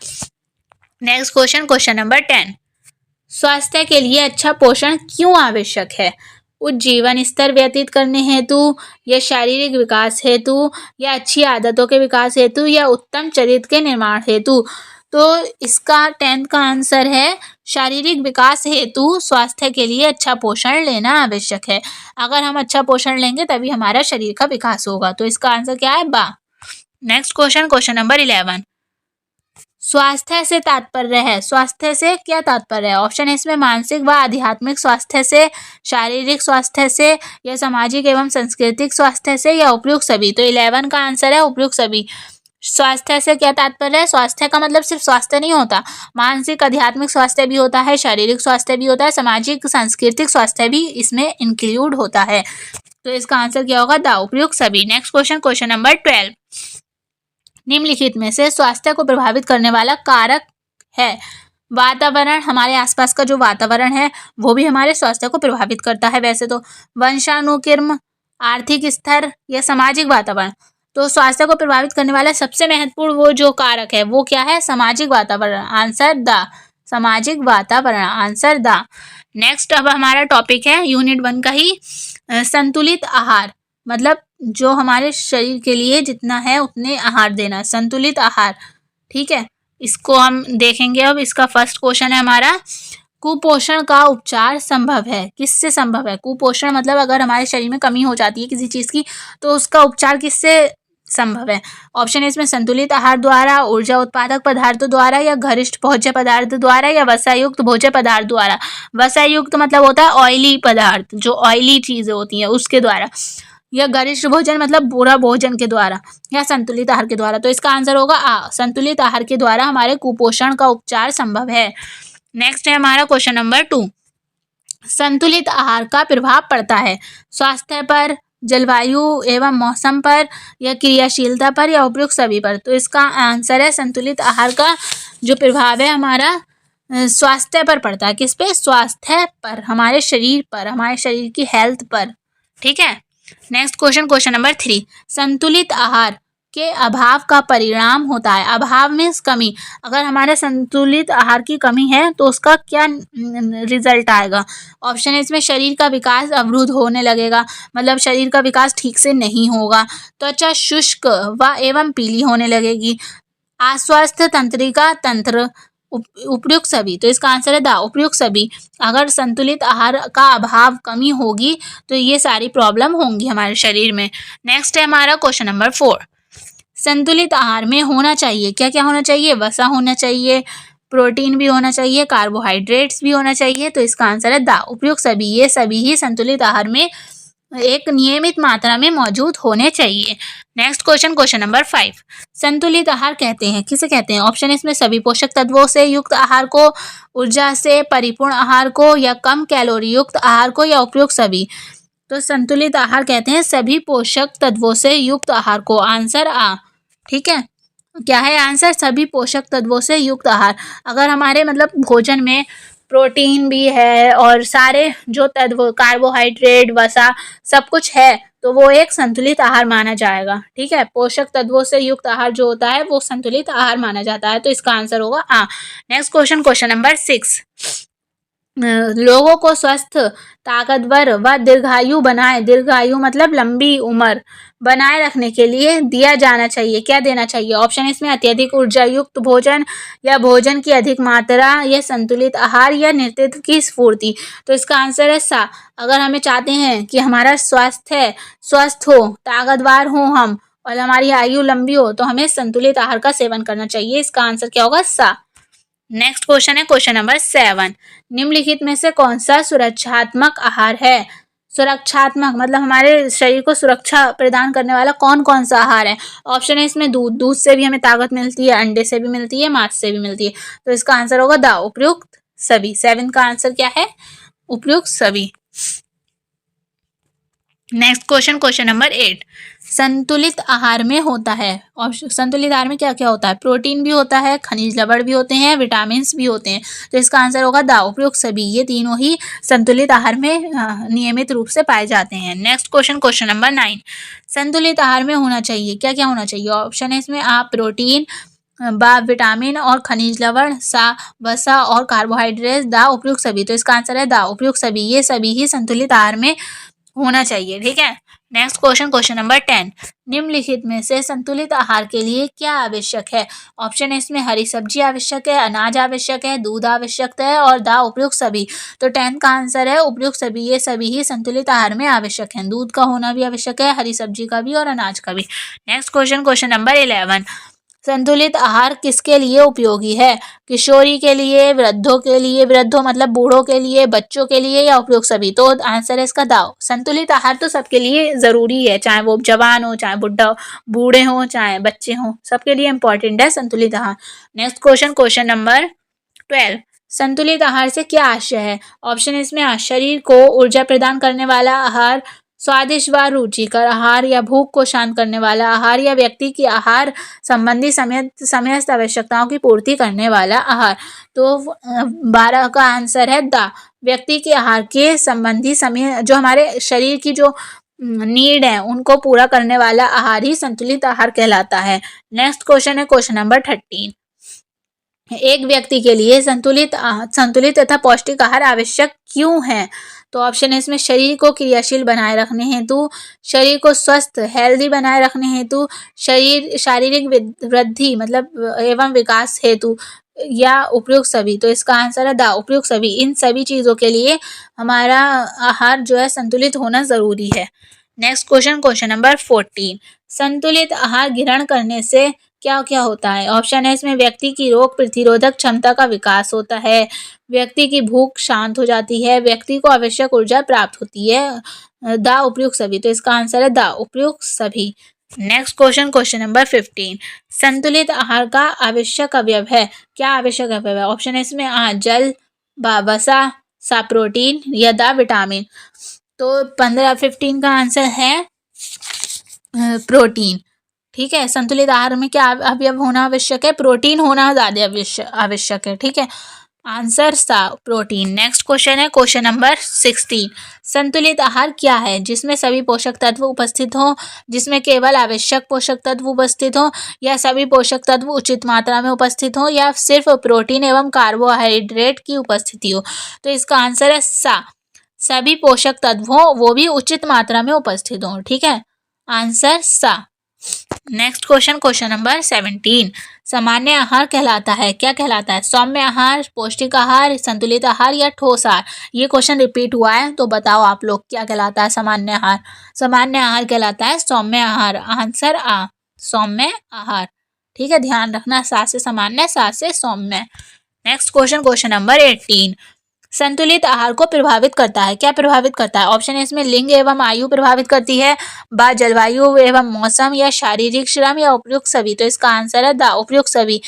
Next question, question number 10। स्वास्थ्य के लिए अच्छा पोषण क्यों आवश्यक है? उच्च जीवन स्तर व्यतीत करने हेतु, या शारीरिक विकास हेतु, या अच्छी आदतों के विकास हेतु, या उत्तम चरित्र के निर्माण हेतु। तो इसका 10th का आंसर है शारीरिक विकास हेतु स्वास्थ्य के लिए अच्छा पोषण लेना आवश्यक है। अगर हम अच्छा पोषण लेंगे तभी हमारा शरीर का विकास होगा। तो इसका आंसर क्या है? बा। Next question, question number 11। स्वास्थ्य से तात्पर्य है, स्वास्थ्य से क्या तात्पर्य है? ऑप्शन है इसमें मानसिक व आध्यात्मिक स्वास्थ्य से, शारीरिक स्वास्थ्य से, या सामाजिक एवं सांस्कृतिक स्वास्थ्य से, या उपयुक्त सभी। तो 11 का आंसर है उपयुक्त सभी। स्वास्थ्य से क्या तात्पर्य है? स्वास्थ्य का मतलब सिर्फ स्वास्थ्य नहीं होता, मानसिक आध्यात्मिक स्वास्थ्य भी होता है, शारीरिक स्वास्थ्य भी होता है, सामाजिक सांस्कृतिक स्वास्थ्य भी इसमें इंक्लूड होता है। तो इसका आंसर क्या होगा? द उपयुक्त सभी। नेक्स्ट क्वेश्चन, क्वेश्चन नंबर 12, निम्नलिखित में से स्वास्थ्य को प्रभावित करने वाला कारक है। वातावरण, हमारे आसपास का जो वातावरण है वो भी हमारे स्वास्थ्य को प्रभावित करता है वैसे तो। वंशानुक्रम, आर्थिक स्तर, या सामाजिक वातावरण। तो स्वास्थ्य को प्रभावित करने वाला सबसे महत्वपूर्ण वो जो कारक है वो क्या है? सामाजिक वातावरण। आंसर द, सामाजिक वातावरण। Answer the. नेक्स्ट अब हमारा टॉपिक है यूनिट 1 का ही, संतुलित आहार, मतलब जो हमारे शरीर के लिए जितना है उतने आहार देना, संतुलित आहार। ठीक है, इसको हम देखेंगे। अब इसका फर्स्ट क्वेश्चन है हमारा, कुपोषण का उपचार संभव है? किससे संभव है? कुपोषण मतलब अगर हमारे शरीर में कमी हो जाती है किसी चीज़ की तो उसका उपचार किससे संभव है? ऑप्शन है इसमें संतुलित आहार द्वारा, ऊर्जा उत्पादक पदार्थों द्वारा, या गरिष्ठ भोज्य पदार्थ द्वारा, या वसायुक्त भोज्य पदार्थ द्वारा। वसायुक्त मतलब होता है ऑयली पदार्थ, जो ऑयली चीज़ें होती हैं उसके द्वारा, या गरिष्ठ भोजन मतलब बुरा भोजन के द्वारा, या संतुलित आहार के द्वारा। तो इसका आंसर होगा आ, संतुलित आहार के द्वारा हमारे कुपोषण का उपचार संभव है। नेक्स्ट है हमारा क्वेश्चन नंबर 2, संतुलित आहार का प्रभाव पड़ता है स्वास्थ्य पर, जलवायु एवं मौसम पर, या क्रियाशीलता पर, या उपयुक्त सभी पर। तो इसका आंसर है संतुलित आहार का जो प्रभाव है हमारा स्वास्थ्य पर पड़ता है। किस पे? स्वास्थ्य पर, हमारे शरीर पर, हमारे शरीर की हेल्थ पर। ठीक है। नेक्स्ट क्वेश्चन, क्वेश्चन नंबर 3, संतुलित आहार के अभाव का परिणाम होता है। अभाव मीन्स कमी, अगर हमारे संतुलित आहार की कमी है तो उसका क्या रिजल्ट आएगा? ऑप्शन है इसमें शरीर का विकास अवरुद्ध होने लगेगा, मतलब शरीर का विकास ठीक से नहीं होगा, त्वचा शुष्क व एवं पीली होने लगेगी, अस्वस्थ तंत्रिका तंत्र, उपयुक्त सभी। तो इसका आंसर है द उपयुक्त सभी। अगर संतुलित आहार का अभाव कमी होगी तो ये सारी प्रॉब्लम होंगी हमारे शरीर में। नेक्स्ट है हमारा क्वेश्चन नंबर 4, संतुलित आहार में होना चाहिए क्या क्या होना चाहिए? वसा होना चाहिए, प्रोटीन भी होना चाहिए, कार्बोहाइड्रेट्स भी होना चाहिए। तो इसका आंसर है द उपयुक्त सभी। ये सभी ही संतुलित आहार में एक नियमित मात्रा में मौजूद होने चाहिए। नेक्स्ट क्वेश्चन, क्वेश्चन नंबर 5, संतुलित आहार कहते हैं किसे कहते हैं? ऑप्शन इसमें सभी पोषक तत्वों से युक्त आहार को, ऊर्जा से परिपूर्ण आहार को, या कम कैलोरी युक्त आहार को, या उपयुक्त सभी। तो संतुलित आहार कहते हैं सभी पोषक तत्वों से युक्त आहार को। आंसर आ। ठीक है, क्या है आंसर? सभी पोषक तत्वों से युक्त आहार। अगर हमारे मतलब भोजन में प्रोटीन भी है और सारे जो तत्व कार्बोहाइड्रेट वसा सब कुछ है तो वो एक संतुलित आहार माना जाएगा। ठीक है, पोषक तत्वों से युक्त आहार जो होता है वो संतुलित आहार माना जाता है। तो इसका आंसर होगा आ। नेक्स्ट क्वेश्चन, क्वेश्चन नंबर 6, लोगों को स्वस्थ, ताकतवर व दीर्घायु बनाए, दीर्घायु मतलब लंबी उम्र बनाए रखने के लिए दिया जाना चाहिए क्या देना चाहिए? ऑप्शन इसमें अत्यधिक ऊर्जा युक्त भोजन, या भोजन की अधिक मात्रा, या संतुलित आहार, या नेतृत्व की स्फूर्ति। तो इसका आंसर है सा। अगर हमें चाहते हैं कि हमारा स्वास्थ्य स्वस्थ हो, ताकतवर हो हम, और हमारी आयु लंबी हो तो हमें संतुलित आहार का सेवन करना चाहिए। इसका आंसर क्या होगा? सा। नेक्स्ट क्वेश्चन है क्वेश्चन नंबर 7, निम्नलिखित में से कौन सा सुरक्षात्मक आहार है? सुरक्षात्मक मतलब हमारे शरीर को सुरक्षा प्रदान करने वाला कौन कौन सा आहार है? ऑप्शन है इसमें दूध, दूध से भी हमें ताकत मिलती है, अंडे से भी मिलती है, मांस से भी मिलती है। तो इसका आंसर होगा द उपयुक्त सभी। 7 का आंसर क्या है? उपयुक्त सभी। नेक्स्ट क्वेश्चन, क्वेश्चन नंबर 8, संतुलित आहार में होता है, और संतुलित आहार में क्या क्या होता है? प्रोटीन भी होता है, खनिज लवण भी होते हैं, विटामिन भी होते हैं। तो इसका आंसर होगा द उपयुक्त सभी। ये तीनों ही संतुलित आहार में नियमित रूप से पाए जाते हैं। नेक्स्ट क्वेश्चन, क्वेश्चन नंबर 9, संतुलित आहार में होना चाहिए क्या क्या होना चाहिए? ऑप्शन है इसमें आ प्रोटीन, बा विटामिन और खनिज लवण, सा वसा और कार्बोहाइड्रेट, द उपयुक्त सभी। तो इसका आंसर है द उपयुक्त सभी। ये सभी ही संतुलित आहार में होना चाहिए। ठीक है। नेक्स्ट क्वेश्चन, क्वेश्चन नंबर 10, निम्नलिखित में से संतुलित आहार के लिए क्या आवश्यक है? ऑप्शन है इसमें हरी सब्जी आवश्यक है, अनाज आवश्यक है, दूध आवश्यक है, और द उपयुक्त सभी। तो 10 का आंसर है उपयुक्त सभी। ये सभी ही संतुलित आहार में आवश्यक है। दूध का होना भी आवश्यक है, हरी सब्जी का भी और अनाज का भी। नेक्स्ट क्वेश्चन, क्वेश्चन नंबर 11, संतुलित आहार किसके लिए उपयोगी है? किशोरी के लिए, वृद्धों के लिए, वृद्धों मतलब बूढ़ों के लिए, बच्चों के लिए या उपयुक्त सभी? तो आंसर है इसका दाव। संतुलित आहार तो सबके लिए ज़रूरी है, चाहे वो जवान हो, चाहे बूढ़े हों, चाहे बच्चे हों, सबके लिए इम्पोर्टेंट है संतुलित आहार। Next question, question number 12। संतुलित आहार से क्या आशय है? ऑप्शन इसमें शरीर को ऊर्जा प्रदान करने वाला आहार, स्वादिष्ट व रुचिकर आहार या भूख को शांत करने वाला आहार या व्यक्ति की आहार संबंधी समस्त आवश्यकताओं की पूर्ति करने वाला आहार। तो 12 का आंसर है द। व्यक्ति के आहार के संबंधी समय जो हमारे शरीर की जो नीड है उनको पूरा करने वाला आहार ही संतुलित आहार कहलाता है। नेक्स्ट क्वेश्चन है क्वेश्चन नंबर 13। एक व्यक्ति के लिए संतुलित तथा पौष्टिक आहार आवश्यक क्यों है? तो ऑप्शन है इसमें शरीर को क्रियाशील बनाए रखने हेतु, शरीर को स्वस्थ हेल्दी बनाए रखने हेतु, शारीरिक वृद्धि मतलब एवं विकास हेतु या उपयुक्त सभी। तो इसका आंसर है द उपयुक्त सभी। इन सभी चीज़ों के लिए हमारा आहार जो है संतुलित होना ज़रूरी है। Next question, question number 14। संतुलित आहार ग्रहण करने से क्या क्या होता है? ऑप्शन है इसमें व्यक्ति की रोग प्रतिरोधक क्षमता का विकास होता है, व्यक्ति की भूख शांत हो जाती है, व्यक्ति को आवश्यक ऊर्जा प्राप्त होती है। द उपयुक्त सभी। तो इसका आंसर है द उपयुक्त सभी। Next question, question number 15। संतुलित आहार का आवश्यक अवयव है। क्या आवश्यक अवयव है? ऑप्शन है इसमें जल, वसा, सा प्रोटीन या द विटामिन। तो 15 का आंसर है प्रोटीन। ठीक है, संतुलित आहार में क्या अवयव होना आवश्यक है? प्रोटीन होना ज़्यादा आवश्यक है। ठीक है, आंसर सा प्रोटीन। नेक्स्ट क्वेश्चन है क्वेश्चन नंबर 16। संतुलित आहार क्या है? जिसमें सभी पोषक तत्व उपस्थित हों, जिसमें केवल आवश्यक पोषक तत्व उपस्थित हों या सभी पोषक तत्व उचित मात्रा में उपस्थित हों या सिर्फ प्रोटीन एवं कार्बोहाइड्रेट की उपस्थिति हो। तो इसका आंसर है सा, सभी पोषक तत्व हों वो भी उचित मात्रा में उपस्थित हों। ठीक है, आंसर सा। Next question, question number 17। सामान्य आहार कहलाता है, क्या कहलाता है? सौम्य आहार, पौष्टिक आहार, संतुलित आहार या ठोस आहार? ये क्वेश्चन रिपीट हुआ है, तो बताओ आप लोग क्या कहलाता है सामान्य आहार? सामान्य आहार कहलाता है सौम्य आहार। आंसर आ, सौम्य आहार। ठीक है, ध्यान रखना, सा से सामान्य, सा से सौम्य। Next question, question number 18। संतुलित आहार को प्रभावित करता है, क्या प्रभावित करता है? ऑप्शन है इसमें लिंग एवं आयु प्रभावित करती है, व जलवायु एवं मौसम या शारीरिक श्रम या उपयुक्त सभी। तो इसका आंसर है द उपयुक्त सभी।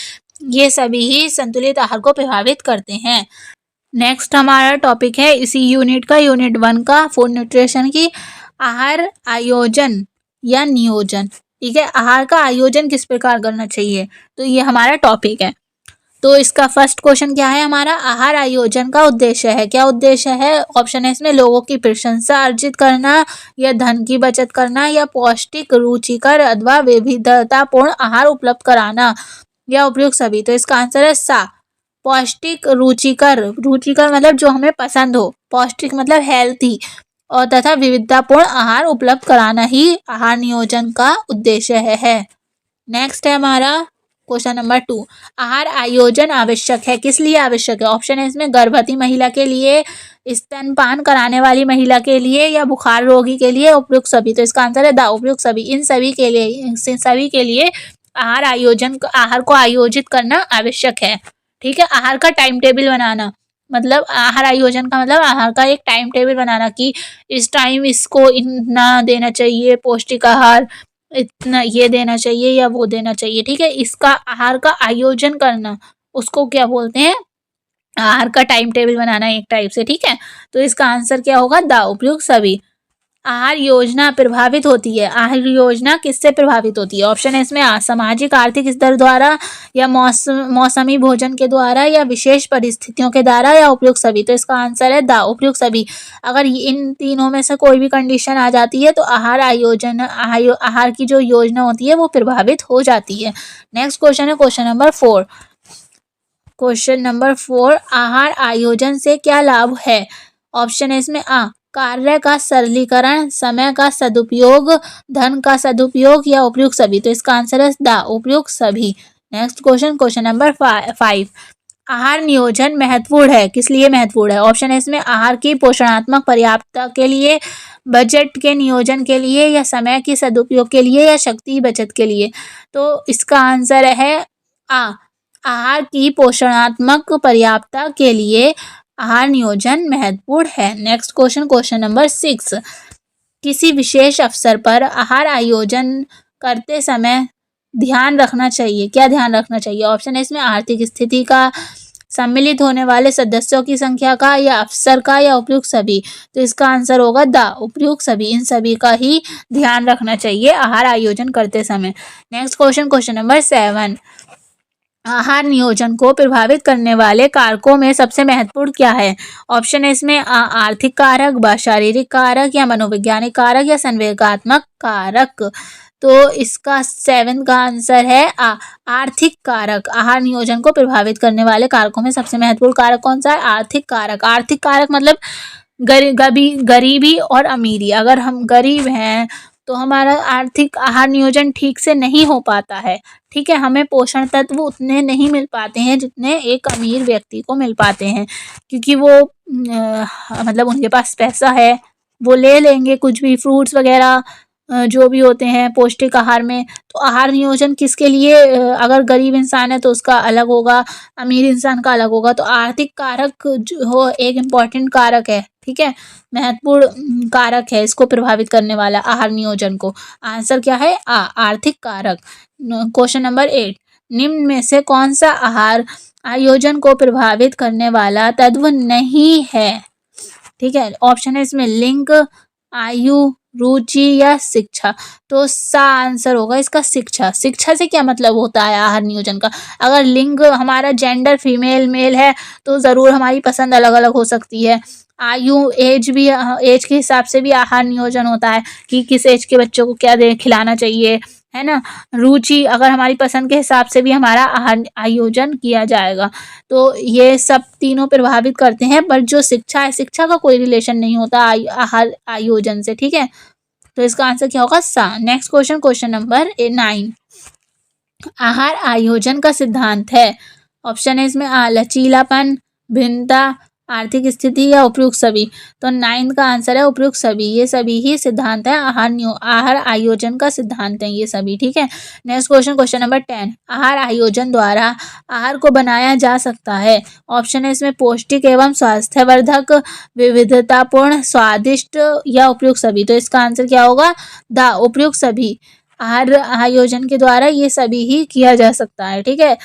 ये सभी ही संतुलित आहार को प्रभावित करते हैं। नेक्स्ट हमारा टॉपिक है इसी यूनिट का, यूनिट 1 का, फूड न्यूट्रिशन की, आहार आयोजन या नियोजन। ठीक है, आहार का आयोजन किस प्रकार करना चाहिए, तो ये हमारा टॉपिक है। तो इसका फर्स्ट क्वेश्चन क्या है हमारा? आहार आयोजन का उद्देश्य है, क्या उद्देश्य है? ऑप्शन है इसमें लोगों की प्रशंसा अर्जित करना या धन की बचत करना या पौष्टिक, रुचिकर अथवा विविधतापूर्ण आहार उपलब्ध कराना या उपयुक्त सभी। तो इसका आंसर है सा, पौष्टिक, रुचिकर, रुचिकर मतलब जो हमें पसंद हो, पौष्टिक मतलब हेल्थी, और तथा विविधतापूर्ण आहार उपलब्ध कराना ही आहार नियोजन का उद्देश्य है। नेक्स्ट है हमारा क्वेश्चन नंबर 2। आहार आयोजन आवश्यक है, किस लिए आवश्यक है? ऑप्शन है इसमें गर्भवती महिला के लिए, स्तनपान कराने वाली महिला के लिए या बुखार रोगी के लिए, उपयुक्त सभी। तो इसका आंसर है द उपयुक्त सभी। इन सभी के लिए आहार को आयोजित करना आवश्यक है। ठीक है, आहार का टाइम टेबल बनाना, मतलब आहार आयोजन का मतलब आहार का एक टाइम टेबल बनाना कि इस टाइम इसको इतना देना चाहिए पौष्टिक आहार, इतना ये देना चाहिए या वो देना चाहिए। ठीक है, इसका आहार का आयोजन करना उसको क्या बोलते हैं? आहार का टाइम टेबल बनाना एक टाइप से। ठीक है, तो इसका आंसर क्या होगा? द उपयुक्त सभी। आहार योजना प्रभावित होती है, आहार योजना किससे प्रभावित होती है? ऑप्शन है इसमें सामाजिक आर्थिक स्तर द्वारा या मौसमी भोजन के द्वारा या विशेष परिस्थितियों के द्वारा या उपयुक्त सभी। तो इसका आंसर है द उपयुक्त सभी। अगर इन तीनों में से कोई भी कंडीशन आ जाती है तो आहार की जो योजना होती है वो प्रभावित हो जाती है। नेक्स्ट क्वेश्चन है क्वेश्चन नंबर 4। क्वेश्चन नंबर 4, आहार आयोजन से क्या लाभ है? ऑप्शन है इसमें कार्य का सरलीकरण, समय का सदुपयोग, धन का सदुपयोग या उपयुक्त सभी। तो इसका आंसर है द उपयुक्त सभी। Next question, question number 5। आहार नियोजन महत्वपूर्ण है, किस लिए महत्वपूर्ण है? ऑप्शन है इसमें आहार की पोषणात्मक पर्याप्तता के लिए, बजट के नियोजन के लिए या समय के सदुपयोग के लिए या शक्ति बचत के लिए? तो इसका आंसर है आ आहार की पोषणात्मक पर्याप्तता के लिए आहार नियोजन महत्वपूर्ण है। नेक्स्ट क्वेश्चन नंबर 6, किसी विशेष अवसर पर आहार आयोजन करते समय ध्यान रखना चाहिए, क्या ध्यान रखना चाहिए? ऑप्शन है इसमें आर्थिक स्थिति का, सम्मिलित होने वाले सदस्यों की संख्या का, या अवसर का, या उपयुक्त सभी। तो इसका आंसर होगा द उपयुक्त सभी, इन सभी का ही ध्यान रखना चाहिए आहार आयोजन करते समय। नेक्स्ट क्वेश्चन नंबर 7, आहार नियोजन को प्रभावित करने वाले कारकों में सबसे महत्वपूर्ण क्या है? ऑप्शन है इसमें आर्थिक कारक, ब शारीरिक कारक, या मनोवैज्ञानिक कारक, या संवेगात्मक कारक। तो इसका 7 का आंसर है आर्थिक कारक। आहार नियोजन को प्रभावित करने वाले कारकों में सबसे महत्वपूर्ण कारक कौन सा है? आर्थिक कारक। आर्थिक कारक मतलब गरीबी और अमीरी। अगर हम गरीब हैं तो हमारा आर्थिक आहार नियोजन ठीक से नहीं हो पाता है, ठीक है, हमें पोषण तत्व उतने नहीं मिल पाते हैं जितने एक अमीर व्यक्ति को मिल पाते हैं, क्योंकि वो मतलब उनके पास पैसा है, वो ले लेंगे कुछ भी, फ्रूट्स वगैरह जो भी होते हैं पौष्टिक आहार में। तो आहार नियोजन किसके लिए, अगर गरीब इंसान है तो उसका अलग होगा, अमीर इंसान का अलग होगा। तो आर्थिक कारक जो हो एक इम्पॉर्टेंट कारक है, ठीक है, महत्वपूर्ण कारक है इसको प्रभावित करने वाला आहार नियोजन को। आंसर क्या है? आर्थिक कारक। क्वेश्चन नंबर 8, निम्न में से कौन सा आहार आयोजन को प्रभावित करने वाला तत्व नहीं है? ठीक है, ऑप्शन है इसमें लिंग, आयु, रुचि, या शिक्षा। तो सा आंसर होगा इसका शिक्षा। शिक्षा से क्या मतलब होता है आहार नियोजन का? अगर लिंग हमारा जेंडर फीमेल मेल है तो ज़रूर हमारी पसंद अलग अलग हो सकती है। आयु एज भी, एज के हिसाब से भी आहार नियोजन होता है कि किस एज के बच्चों को क्या खिलाना चाहिए, है ना। रुचि, अगर हमारी पसंद के हिसाब से भी हमारा आहार आयोजन किया जाएगा। तो ये सब तीनों प्रभावित करते हैं, पर जो शिक्षा है, शिक्षा का कोई रिलेशन नहीं होता आहार आयोजन से, ठीक है। तो इसका आंसर क्या होगा? सा। नेक्स्ट क्वेश्चन नंबर 9, आहार आयोजन का सिद्धांत है। ऑप्शन है इसमें लचीलापन, भिन्नता, आर्थिक स्थिति, या उपयुक्त सभी। तो 9 का आंसर है उपयुक्त सभी। ये सभी ही सिद्धांत है आहार आयोजन का सिद्धांत है ये सभी, ठीक है। नेक्स्ट क्वेश्चन नंबर 10, आहार आयोजन द्वारा आहार को बनाया जा सकता है। ऑप्शन है इसमें पौष्टिक एवं स्वास्थ्यवर्धक, विविधतापूर्ण, स्वादिष्ट, या उपयुक्त सभी। तो इसका आंसर क्या होगा? द उपयुक्त सभी। आहार आयोजन के द्वारा ये सभी ही किया जा सकता है, ठीक है।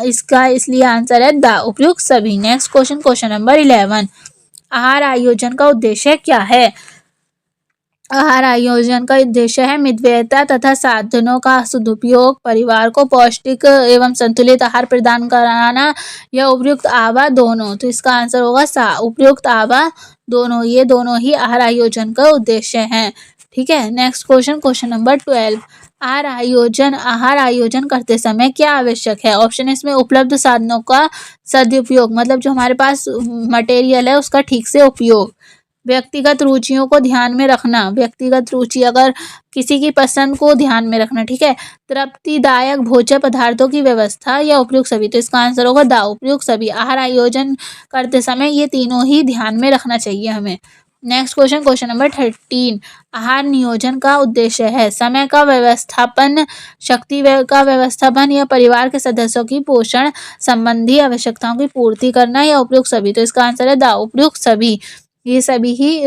इसका इसलिए आंसर है द उपयुक्त सभी। नेक्स्ट क्वेश्चन नंबर 11, आहार आयोजन का उद्देश्य क्या है? आहार आयोजन का उद्देश्य है मितव्ययता तथा साधनों का सदुपयोग, परिवार को पौष्टिक एवं संतुलित आहार प्रदान कराना, या उपयुक्त आहार दोनों। तो इसका आंसर होगा सा उपयुक्त आहार दोनों। ये दोनों ही आहार आयोजन का उद्देश्य हैं, ठीक है। नेक्स्ट क्वेश्चन नंबर 12, आहार आयोजन करते समय क्या आवश्यक है? ऑप्शन है इसमें उपलब्ध साधनों का सदुपयोग, मतलब जो हमारे पास मटेरियल है उसका ठीक से उपयोग, व्यक्तिगत रुचियों को ध्यान में रखना, व्यक्तिगत रुचि अगर किसी की पसंद को ध्यान में रखना, ठीक है, तृप्तिदायक भोज्य पदार्थों की व्यवस्था, या उपयुक्त सभी। तो इसका आंसर होगा द उपयुक्त सभी। आहार आयोजन करते समय ये तीनों ही ध्यान में रखना चाहिए हमें। नेक्स्ट क्वेश्चन नंबर 13, आहार नियोजन का उद्देश्य है समय का व्यवस्थापन, शक्ति का व्यवस्थापन, या परिवार के सदस्यों की पोषण संबंधी आवश्यकताओं की पूर्ति करना, या उपयुक्त सभी। तो इसका आंसर है द उपयुक्त सभी। ये सभी ही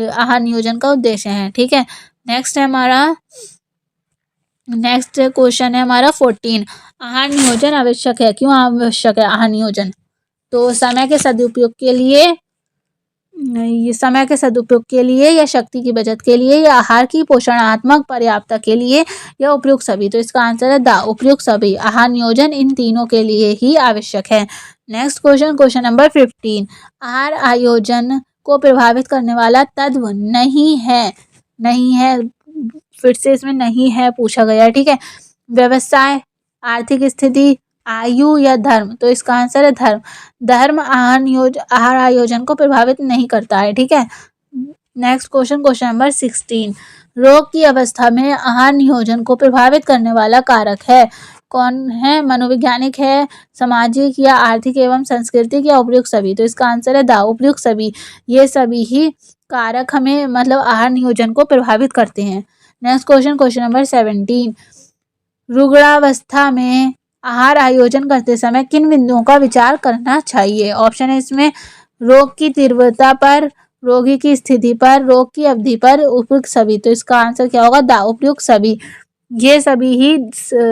आहार नियोजन का उद्देश्य है, ठीक है। नेक्स्ट क्वेश्चन है हमारा 14, आहार नियोजन आवश्यक है, क्यों आवश्यक है आहार नियोजन? तो समय के सदुपयोग के लिए, या शक्ति की बचत के लिए, या आहार की पोषणात्मक पर्याप्तता के लिए, या उपयुक्त सभी। तो इसका आंसर है द उपयुक्त सभी। आहार नियोजन इन तीनों के लिए ही आवश्यक है। नेक्स्ट क्वेश्चन नंबर 15, आहार आयोजन को प्रभावित करने वाला तत्व नहीं है, फिर से इसमें नहीं है पूछा गया है, ठीक है। व्यवसाय, आर्थिक स्थिति, आयु, या धर्म। तो इसका आंसर है धर्म आहार आयोजन को प्रभावित नहीं करता है, ठीक है। नेक्स्ट क्वेश्चन नंबर 16, रोग की अवस्था में आहार नियोजन को प्रभावित करने वाला कारक है, कौन है? मनोवैज्ञानिक है, सामाजिक, या आर्थिक एवं सांस्कृतिक, या उपयुक्त सभी। तो इसका आंसर है द उपयुक्त सभी। ये सभी ही कारक हमें मतलब आहार नियोजन को प्रभावित करते हैं। नेक्स्ट क्वेश्चन नंबर 17, रुग्णावस्था में आहार आयोजन करते समय किन बिंदुओं का विचार करना चाहिए? ऑप्शन है इसमें रोग की तीव्रता पर, रोगी की स्थिति पर, रोग की अवधि पर, उपयुक्त सभी। तो इसका आंसर क्या होगा? द उपयुक्त सभी। ये सभी ही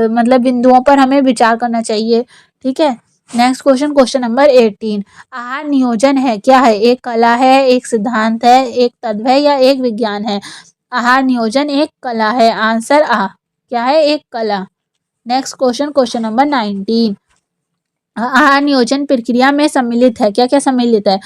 मतलब बिंदुओं पर हमें विचार करना चाहिए। ठीक है। नेक्स्ट क्वेश्चन नंबर 18, आहार नियोजन है क्या है? एक कला है, एक सिद्धांत है, एक तत्व है या एक विज्ञान है? आहार नियोजन एक कला है। आंसर आ क्या है? एक कला। नेक्स्ट क्वेश्चन नंबर 19, आहार नियोजन प्रक्रिया में सम्मिलित है क्या क्या सम्मिलित है?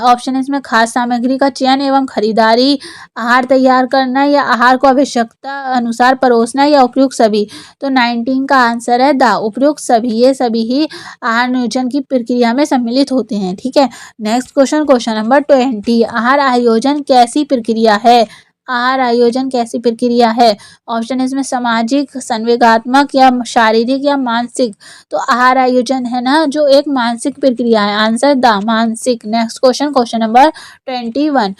ऑप्शन है इसमें खाद्य सामग्री का चयन एवं खरीदारी, आहार तैयार करना या आहार को आवश्यकता अनुसार परोसना या उपयुक्त सभी। तो 19 का आंसर है द उपयुक्त सभी। ये सभी ही आहार नियोजन की प्रक्रिया में सम्मिलित होते हैं। ठीक है। नेक्स्ट क्वेश्चन नंबर 20, आहार आयोजन कैसी प्रक्रिया है? आहार आयोजन कैसी प्रक्रिया है? ऑप्शन है इसमें सामाजिक, संवेगात्मक या शारीरिक या मानसिक। तो आहार आयोजन है ना जो एक मानसिक प्रक्रिया है। आंसर द मानसिक। नेक्स्ट क्वेश्चन नंबर 21,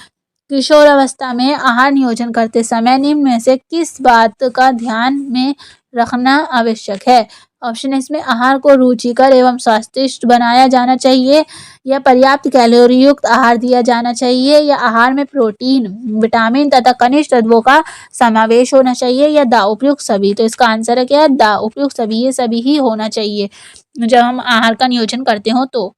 किशोर अवस्था में आहार नियोजन करते समय निम्न में से किस बात का ध्यान में रखना आवश्यक है? ऑप्शन है इसमें आहार को रुचिकर एवं स्वादिष्ट बनाया जाना चाहिए, या पर्याप्त कैलोरी युक्त आहार दिया जाना चाहिए, या आहार में प्रोटीन, विटामिन तथा खनिज तत्वों का समावेश होना चाहिए, या द उपयुक्त सभी। तो इसका आंसर है क्या? द उपयुक्त सभी। ये सभी ही होना चाहिए जब हम आहार का नियोजन करते हो तो।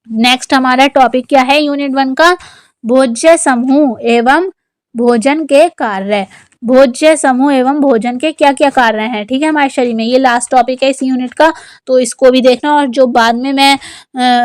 नेक्स्ट हमारा टॉपिक क्या है यूनिट 1 का? भोज्य समूह एवं भोजन के कार्य। भोज्य समूह एवं भोजन के क्या क्या कार्य हैं? ठीक है हमारे शरीर में। ये लास्ट टॉपिक है इस यूनिट का, तो इसको भी देखना, और जो बाद में मैं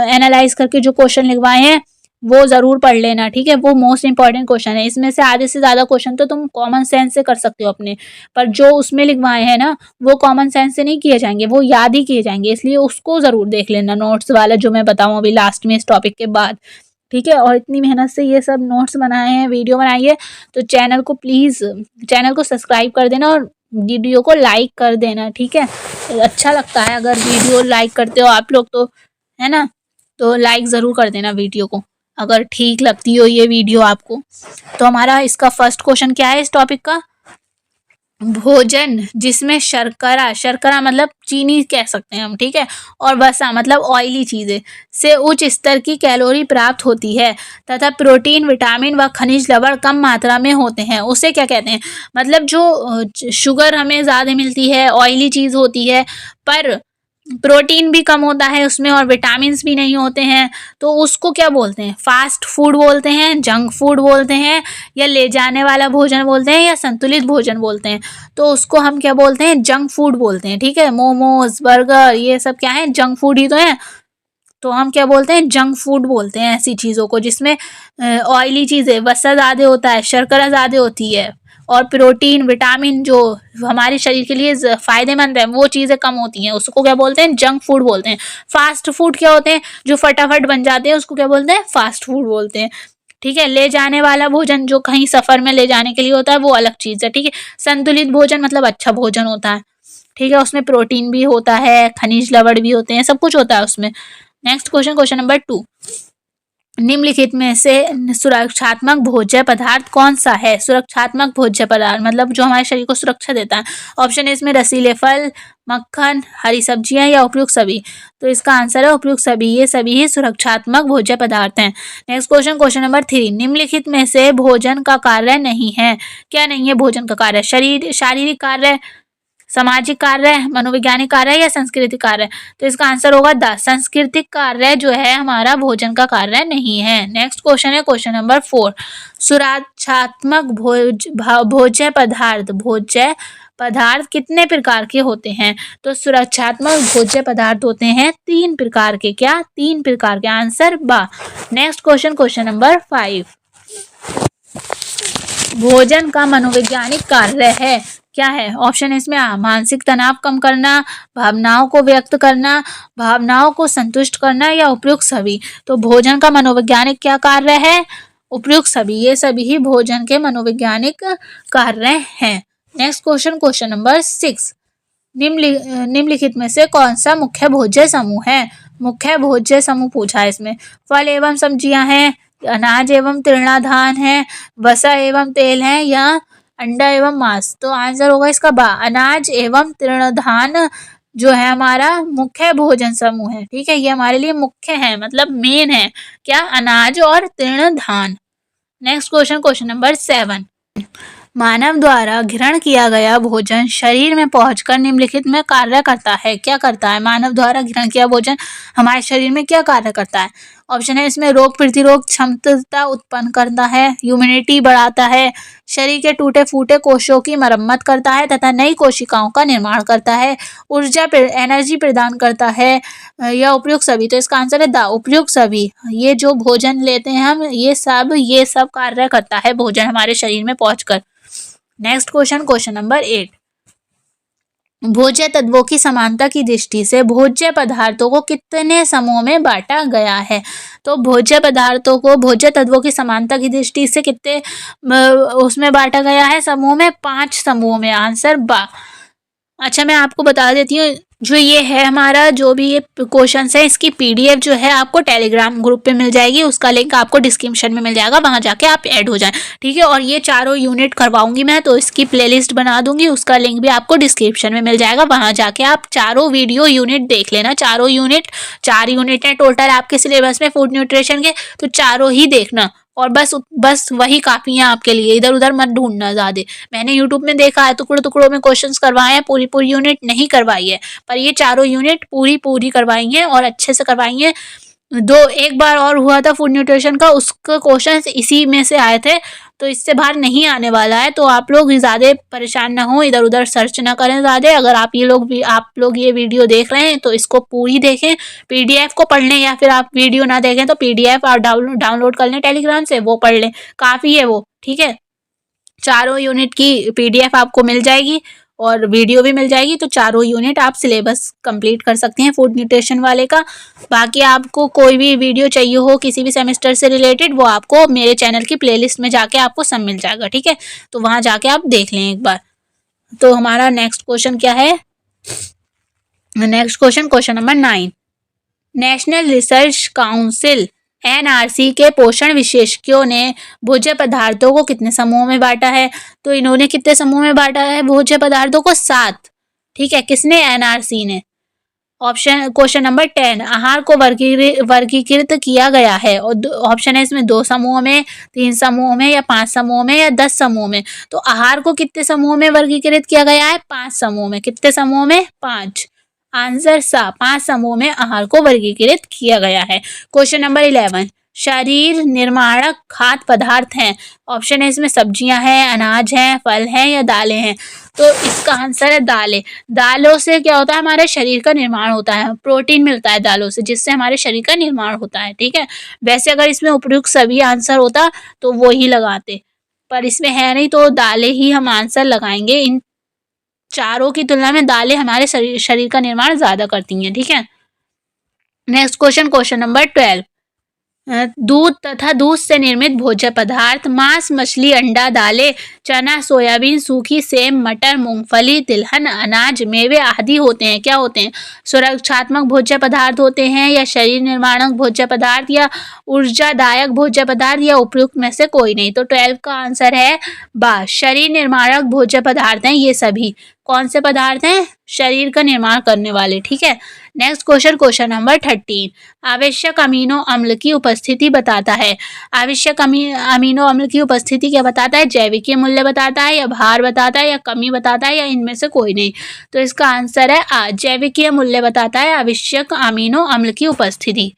एनालाइज करके जो क्वेश्चन लिखवाए हैं वो जरूर पढ़ लेना। ठीक है। वो मोस्ट इंपॉर्टेंट क्वेश्चन है। इसमें से आधे से ज्यादा क्वेश्चन तो तुम कॉमन सेंस से कर सकते हो अपने, पर जो उसमें लिखवाए हैं ना वो कॉमन सेंस से नहीं किए जाएंगे, वो याद ही किए जाएंगे, इसलिए उसको जरूर देख लेना, नोट्स वाला जो मैं बताऊं अभी लास्ट में इस टॉपिक के बाद। ठीक है। और इतनी मेहनत से ये सब नोट्स बनाए हैं, वीडियो बनाई है, तो चैनल को प्लीज़ चैनल को सब्सक्राइब कर देना और वीडियो को लाइक कर देना। ठीक है। अच्छा लगता है अगर वीडियो लाइक करते हो आप लोग तो, है ना? तो लाइक ज़रूर कर देना वीडियो को अगर ठीक लगती हो ये वीडियो आपको। तो हमारा इसका फर्स्ट क्वेश्चन क्या है इस टॉपिक का? भोजन जिसमें शर्करा, शर्करा मतलब चीनी कह सकते हैं हम। ठीक है। और वसा मतलब ऑयली चीजें से उच्च स्तर की कैलोरी प्राप्त होती है तथा प्रोटीन, विटामिन व खनिज लवण कम मात्रा में होते हैं, उसे क्या कहते हैं? मतलब जो शुगर हमें ज्यादा मिलती है, ऑयली चीज होती है, पर प्रोटीन भी कम होता है उसमें और विटामिन्स भी नहीं होते हैं, तो उसको क्या बोलते हैं? फास्ट फूड बोलते हैं, जंक फूड बोलते हैं, या ले जाने वाला भोजन बोलते हैं, या संतुलित भोजन बोलते हैं। तो उसको हम क्या बोलते हैं? जंक फूड बोलते हैं। ठीक है। मोमोज, बर्गर, ये सब क्या है? जंक फूड ही तो है। तो हम क्या बोलते हैं? जंक फूड बोलते हैं ऐसी चीज़ों को जिसमें ऑयली चीज़ें, वसा ज़्यादा होता है, शर्करा ज़्यादा होती है, और प्रोटीन, विटामिन जो हमारे शरीर के लिए फायदेमंद है वो चीज़ें कम होती हैं, उसको क्या बोलते हैं? जंक फूड बोलते हैं। फास्ट फूड क्या होते हैं? जो फटाफट बन जाते हैं उसको क्या बोलते हैं? फास्ट फूड बोलते हैं। ठीक है। ले जाने वाला भोजन जो कहीं सफर में ले जाने के लिए होता है वो अलग चीज़ है। ठीक है। संतुलित भोजन मतलब अच्छा भोजन होता है। ठीक है। उसमें प्रोटीन भी होता है, खनिज लवण भी होते हैं, सब कुछ होता है उसमें। नेक्स्ट क्वेश्चन नंबर 2, निम्नलिखित में से सुरक्षात्मक भोज्य पदार्थ कौन सा है? सुरक्षात्मक भोज्य पदार्थ मतलब जो हमारे शरीर को सुरक्षा देता है। ऑप्शन है इसमें रसीले फल, मक्खन, हरी सब्जियां, या उपयुक्त सभी। तो इसका आंसर है उपयुक्त सभी। ये सभी ही सुरक्षात्मक भोज्य पदार्थ हैं। नेक्स्ट क्वेश्चन नंबर 3, निम्नलिखित में से भोजन का कार्य नहीं है। क्या नहीं है भोजन का कार्य? शारीरिक कार्य, सामाजिक कार्य, मनोवैज्ञानिक कार्य या सांस्कृतिक कार्य। तो इसका आंसर होगा द सांस्कृतिक कार्य जो है हमारा भोजन का कार्य नहीं है। नेक्स्ट क्वेश्चन है क्वेश्चन नंबर 4, सुरक्षात्मक भोज्य पदार्थ, भोज्य पदार्थ कितने प्रकार के होते हैं? तो सुरक्षात्मक भोज्य पदार्थ होते हैं 3 प्रकार के। क्या? 3 प्रकार के। आंसर बा। नेक्स्ट क्वेश्चन नंबर 5, भोजन का मनोवैज्ञानिक कार्य है क्या है? ऑप्शन है इसमें मानसिक तनाव कम करना, भावनाओं को व्यक्त करना, भावनाओं को संतुष्ट करना, या उपयुक्त सभी। तो भोजन का मनोवैज्ञानिक क्या कार्य है? उपयुक्त सभी। ये सभी ही भोजन के मनोवैज्ञानिक कार्य हैं। नेक्स्ट क्वेश्चन नंबर 6, निम्नलिखित में से कौन सा मुख्य भोज्य समूह है? मुख्य भोज्य समूह पूछा है इसमें। फल एवं सब्जियां हैं, अनाज एवं तृणाधान है, वसा एवं तेल है, या अंडा एवं मांस। तो आंसर होगा इसका बा, अनाज एवं तृणधान जो है हमारा मुख्य भोजन समूह है। ठीक है, ये हमारे लिए मुख्य है, मतलब मेन है क्या, अनाज और तृणधान। Next question, question number 7। मानव द्वारा ग्रहण किया गया भोजन शरीर में पहुंचकर निम्नलिखित में कार्य करता है। क्या करता है? मानव द्वारा ग्रहण किया भोजन हमारे शरीर में क्या कार्य करता है? ऑप्शन है इसमें रोग प्रतिरोध क्षमता उत्पन्न करता है, ह्यूमिनिटी बढ़ाता है, शरीर के टूटे फूटे कोशों की मरम्मत करता है तथा नई कोशिकाओं का निर्माण करता है, ऊर्जा एनर्जी प्रदान करता है, या उपयुक्त सभी। तो इसका आंसर है द उपयुक्त सभी। ये जो भोजन लेते हैं हम, ये सब कार्य करता है भोजन हमारे शरीर में पहुंचकर। Next question, question number 8। भोज्य तत्वों की समानता की दृष्टि से भोज्य पदार्थों को कितने समूह में बांटा गया है? तो भोज्य पदार्थों को भोज्य तत्वों की समानता की दृष्टि से कितने उसमें बांटा गया है? समूह में 5 समूह में। आंसर बा। अच्छा, मैं आपको बता देती हूँ, जो ये है हमारा जो भी ये क्वेश्चन है, इसकी पीडीएफ जो है आपको टेलीग्राम ग्रुप पे मिल जाएगी, उसका लिंक आपको डिस्क्रिप्शन में मिल जाएगा, वहां जाके आप ऐड हो जाएं। ठीक है, और ये चारों यूनिट करवाऊंगी मैं, तो इसकी प्लेलिस्ट बना दूंगी, उसका लिंक भी आपको डिस्क्रिप्शन में मिल जाएगा, वहां जाके आप चारों वीडियो यूनिट देख लेना। चारों यूनिट 4 यूनिट है टोटल आपके सिलेबस में फूड न्यूट्रिशन के, तो चारों ही देखना, और बस वही काफी है आपके लिए, इधर उधर मत ढूंढना ज्यादा। मैंने यूट्यूब में देखा है, टुकड़ों टुकड़ों में क्वेश्चंस करवाए हैं, पूरी पूरी यूनिट नहीं करवाई है, पर ये चारों यूनिट पूरी पूरी करवाई हैं और अच्छे से करवाई हैं। एक बार और हुआ था फूड न्यूट्रिशन का, उसका क्वेश्चन इसी में से आए थे, तो इससे बाहर नहीं आने वाला है। तो आप लोग ज़्यादा परेशान ना हो, इधर उधर सर्च ना करें ज़्यादा। अगर आप लोग ये वीडियो देख रहे हैं तो इसको पूरी देखें, पीडीएफ को पढ़ लें, या फिर आप वीडियो ना देखें तो पीडीएफ आप डाउनलोड कर लें टेलीग्राम से, वो पढ़ लें, काफ़ी है वो। ठीक है, चारों यूनिट की पीडीएफ आपको मिल जाएगी और वीडियो भी मिल जाएगी, तो चारों यूनिट आप सिलेबस कंप्लीट कर सकते हैं फूड न्यूट्रिशन वाले का। बाकी आपको कोई भी वीडियो चाहिए हो किसी भी सेमेस्टर से रिलेटेड, वो आपको मेरे चैनल की प्लेलिस्ट में जाके आपको सब मिल जाएगा। ठीक है, तो वहां जाके आप देख लें एक बार। तो हमारा नेक्स्ट क्वेश्चन क्या है? Next question, question number 9। National research council NRC के पोषण विशेषज्ञों ने भोज्य पदार्थों को कितने समूहों में बांटा है? तो इन्होंने कितने समूह में बांटा है भोज्य पदार्थों को? 7। ठीक है, किसने? एनआरसी ने। Option, question number 10। आहार को वर्गीकृत किया गया है, और ऑप्शन है इसमें 2 समूह में, 3 समूह में, या 5 समूह में, या 10 समूह में। तो आहार को कितने समूह में वर्गीकृत किया गया है? 5 समूह में। कितने समूह में? 5। आंसर सा, 5 समूह में आहार को वर्गीकृत किया गया है। Question number 11। शरीर निर्माणक खाद्य पदार्थ हैं। ऑप्शन है इसमें सब्जियां हैं, अनाज हैं, फल हैं, या दालें हैं। तो इसका आंसर है दालें। दालों से क्या होता है? हमारे शरीर का निर्माण होता है, प्रोटीन मिलता है दालों से, जिससे हमारे शरीर का निर्माण होता है। ठीक है, वैसे अगर इसमें उपयुक्त सभी आंसर होता तो वो ही लगाते, पर इसमें है नहीं, तो दालें ही हम आंसर लगाएंगे। इन चारों की तुलना में दालें हमारे शरीर का निर्माण ज्यादा करती हैं। ठीक है, नेक्स्ट क्वेश्चन, क्वेश्चन नंबर 12। दूध तथा दूध से निर्मित भोज्य पदार्थ मांस, मछली, अंडा, दालें, चना, सोयाबीन, सूखी सेम, मटर, मूंगफली, तिलहन, अनाज, मेवे आदि होते हैं। क्या होते हैं? सुरक्षात्मक भोज्य पदार्थ होते हैं, या शरीर निर्माणक भोज्य पदार्थ, या ऊर्जादायक भोज्य पदार्थ, या उपयुक्त में से कोई नहीं। तो 12 का आंसर है बा, शरीर निर्माणक भोज्य पदार्थ हैं ये सभी। कौन से पदार्थ हैं? शरीर का निर्माण करने वाले। ठीक है, नेक्स्ट क्वेश्चन, क्वेश्चन नंबर 13। आवश्यक अमीनो अम्ल की उपस्थिति बताता है। आवश्यक अमीनो अम्ल की उपस्थिति क्या बताता है? जैविकीय मूल्य बताता है, या भार बताता है, या कमी बताता है, या इनमें से कोई नहीं। तो इसका आंसर है आ, जैविकीय मूल्य बताता है आवश्यक अमीनो अम्ल की उपस्थिति।